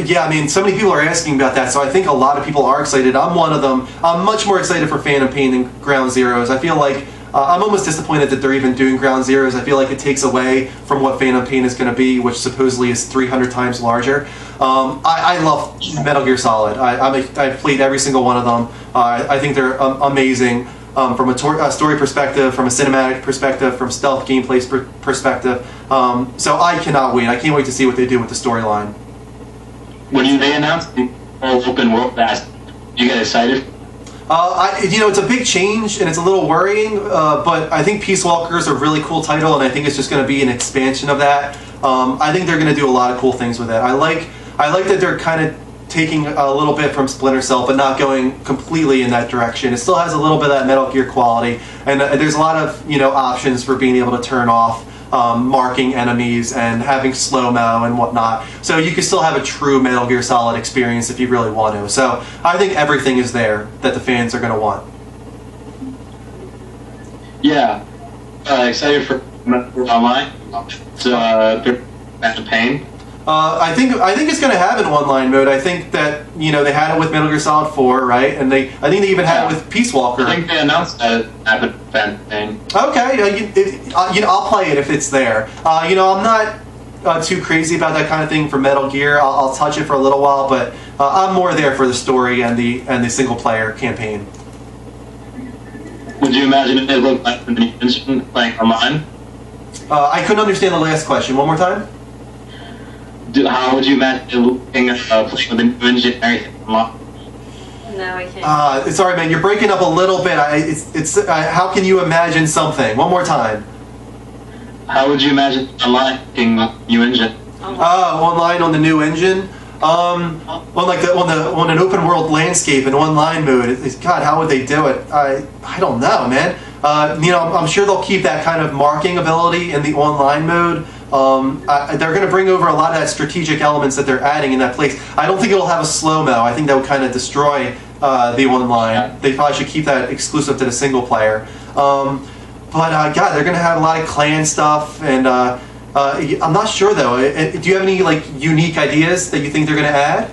Yeah, I mean, so many people are asking about that, so I think a lot of people are excited. I'm one of them. I'm much more excited for Phantom Pain than Ground Zeroes. I feel like I'm almost disappointed that they're even doing Ground Zeroes. I feel like it takes away from what Phantom Pain is going to be, which supposedly is 300 times larger. I love Metal Gear Solid. I've played every single one of them. I think they're amazing from a story perspective, from a cinematic perspective, from stealth gameplay perspective. So I cannot wait. I can't wait to see what they do with the storyline. When they announced the whole open world fast, you get excited? It's a big change and it's a little worrying, but I think Peace Walker is a really cool title, and I think it's just going to be an expansion of that. I think they're going to do a lot of cool things with it. I like that they're kind of taking a little bit from Splinter Cell, but not going completely in that direction. It still has a little bit of that Metal Gear quality, and there's a lot of options for being able to turn off marking enemies and having slow-mo and whatnot. So you can still have a true Metal Gear Solid experience if you really want to. So I think everything is there that the fans are going to want. Yeah. Excited for Online. So, Phantom Pain. I think it's going to have an online mode. I think that they had it with Metal Gear Solid 4, right? And I think they even had it with Peace Walker. I think they announced that at the event thing. Okay, I'll play it if it's there. I'm not too crazy about that kind of thing for Metal Gear. I'll touch it for a little while, but I'm more there for the story and the single player campaign. Would you imagine it looked like the new engine playing online? I couldn't understand the last question. One more time. How would you imagine it looking playing with the new engine and everything online? No, I can't. Sorry, man. You're breaking up a little bit. How can you imagine something? One more time. How would you imagine online looking with the new engine? Online on the new engine. On an open world landscape in online mode. God, how would they do it? I don't know, man. I'm sure they'll keep that kind of marking ability in the online mode. They're going to bring over a lot of that strategic elements that they're adding in that place. I don't think it'll have a slow-mo. I think that would kind of destroy the online. Yeah. They probably should keep that exclusive to the single player. God, they're going to have a lot of clan stuff, and I'm not sure though. Do you have any unique ideas that you think they're going to add?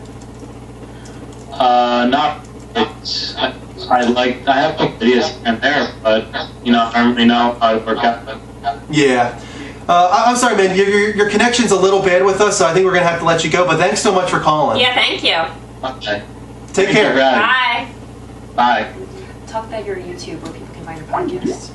Not. I have ideas in there, but I don't really know how to work out. Yeah. I'm sorry, man. Your connection's a little bad with us, so I think we're going to have to let you go. But thanks so much for calling. Yeah, thank you. Okay. Take care. Bye. Bye. Talk about your YouTube where people can find your podcast.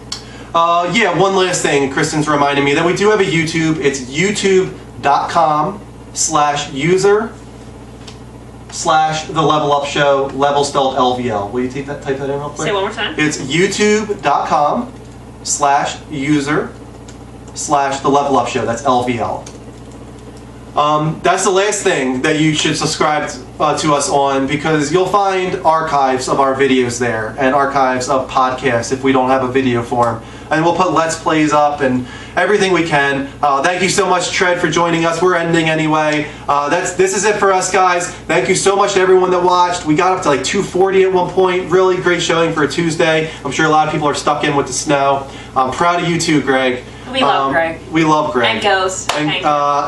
Yeah, one last thing. Kristen's reminding me that we do have a YouTube. It's youtube.com/user/The Level Up Show, level spelled LVL. Will you type that in real quick? Say it one more time. It's youtube.com/user/The Level Up Show. That's LVL. That's the last thing that you should subscribe to us on, because you'll find archives of our videos there and archives of podcasts if we don't have a video form. And we'll put Let's Plays up and everything we can. Thank you so much, Tread, for joining us. We're ending anyway. This is it for us, guys. Thank you so much to everyone that watched. We got up to 240 at one point. Really great showing for a Tuesday. I'm sure a lot of people are stuck in with the snow. I'm proud of you too, Greg. We love Greg. We love Greg. And Ghost. And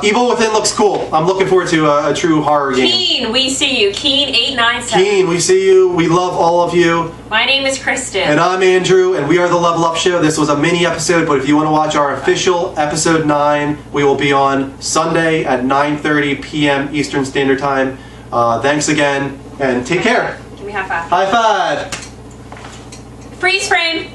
Evil Within looks cool. I'm looking forward to a true horror game. Keen, we see you. Keen897. Keen, we see you. We love all of you. My name is Kristen. And I'm Andrew, and we are the Level Up Show. This was a mini episode, but if you want to watch our official episode 9, we will be on Sunday at 9:30 p.m. Eastern Standard Time. Thanks again, and take care. Give me a high five. High five. Freeze frame.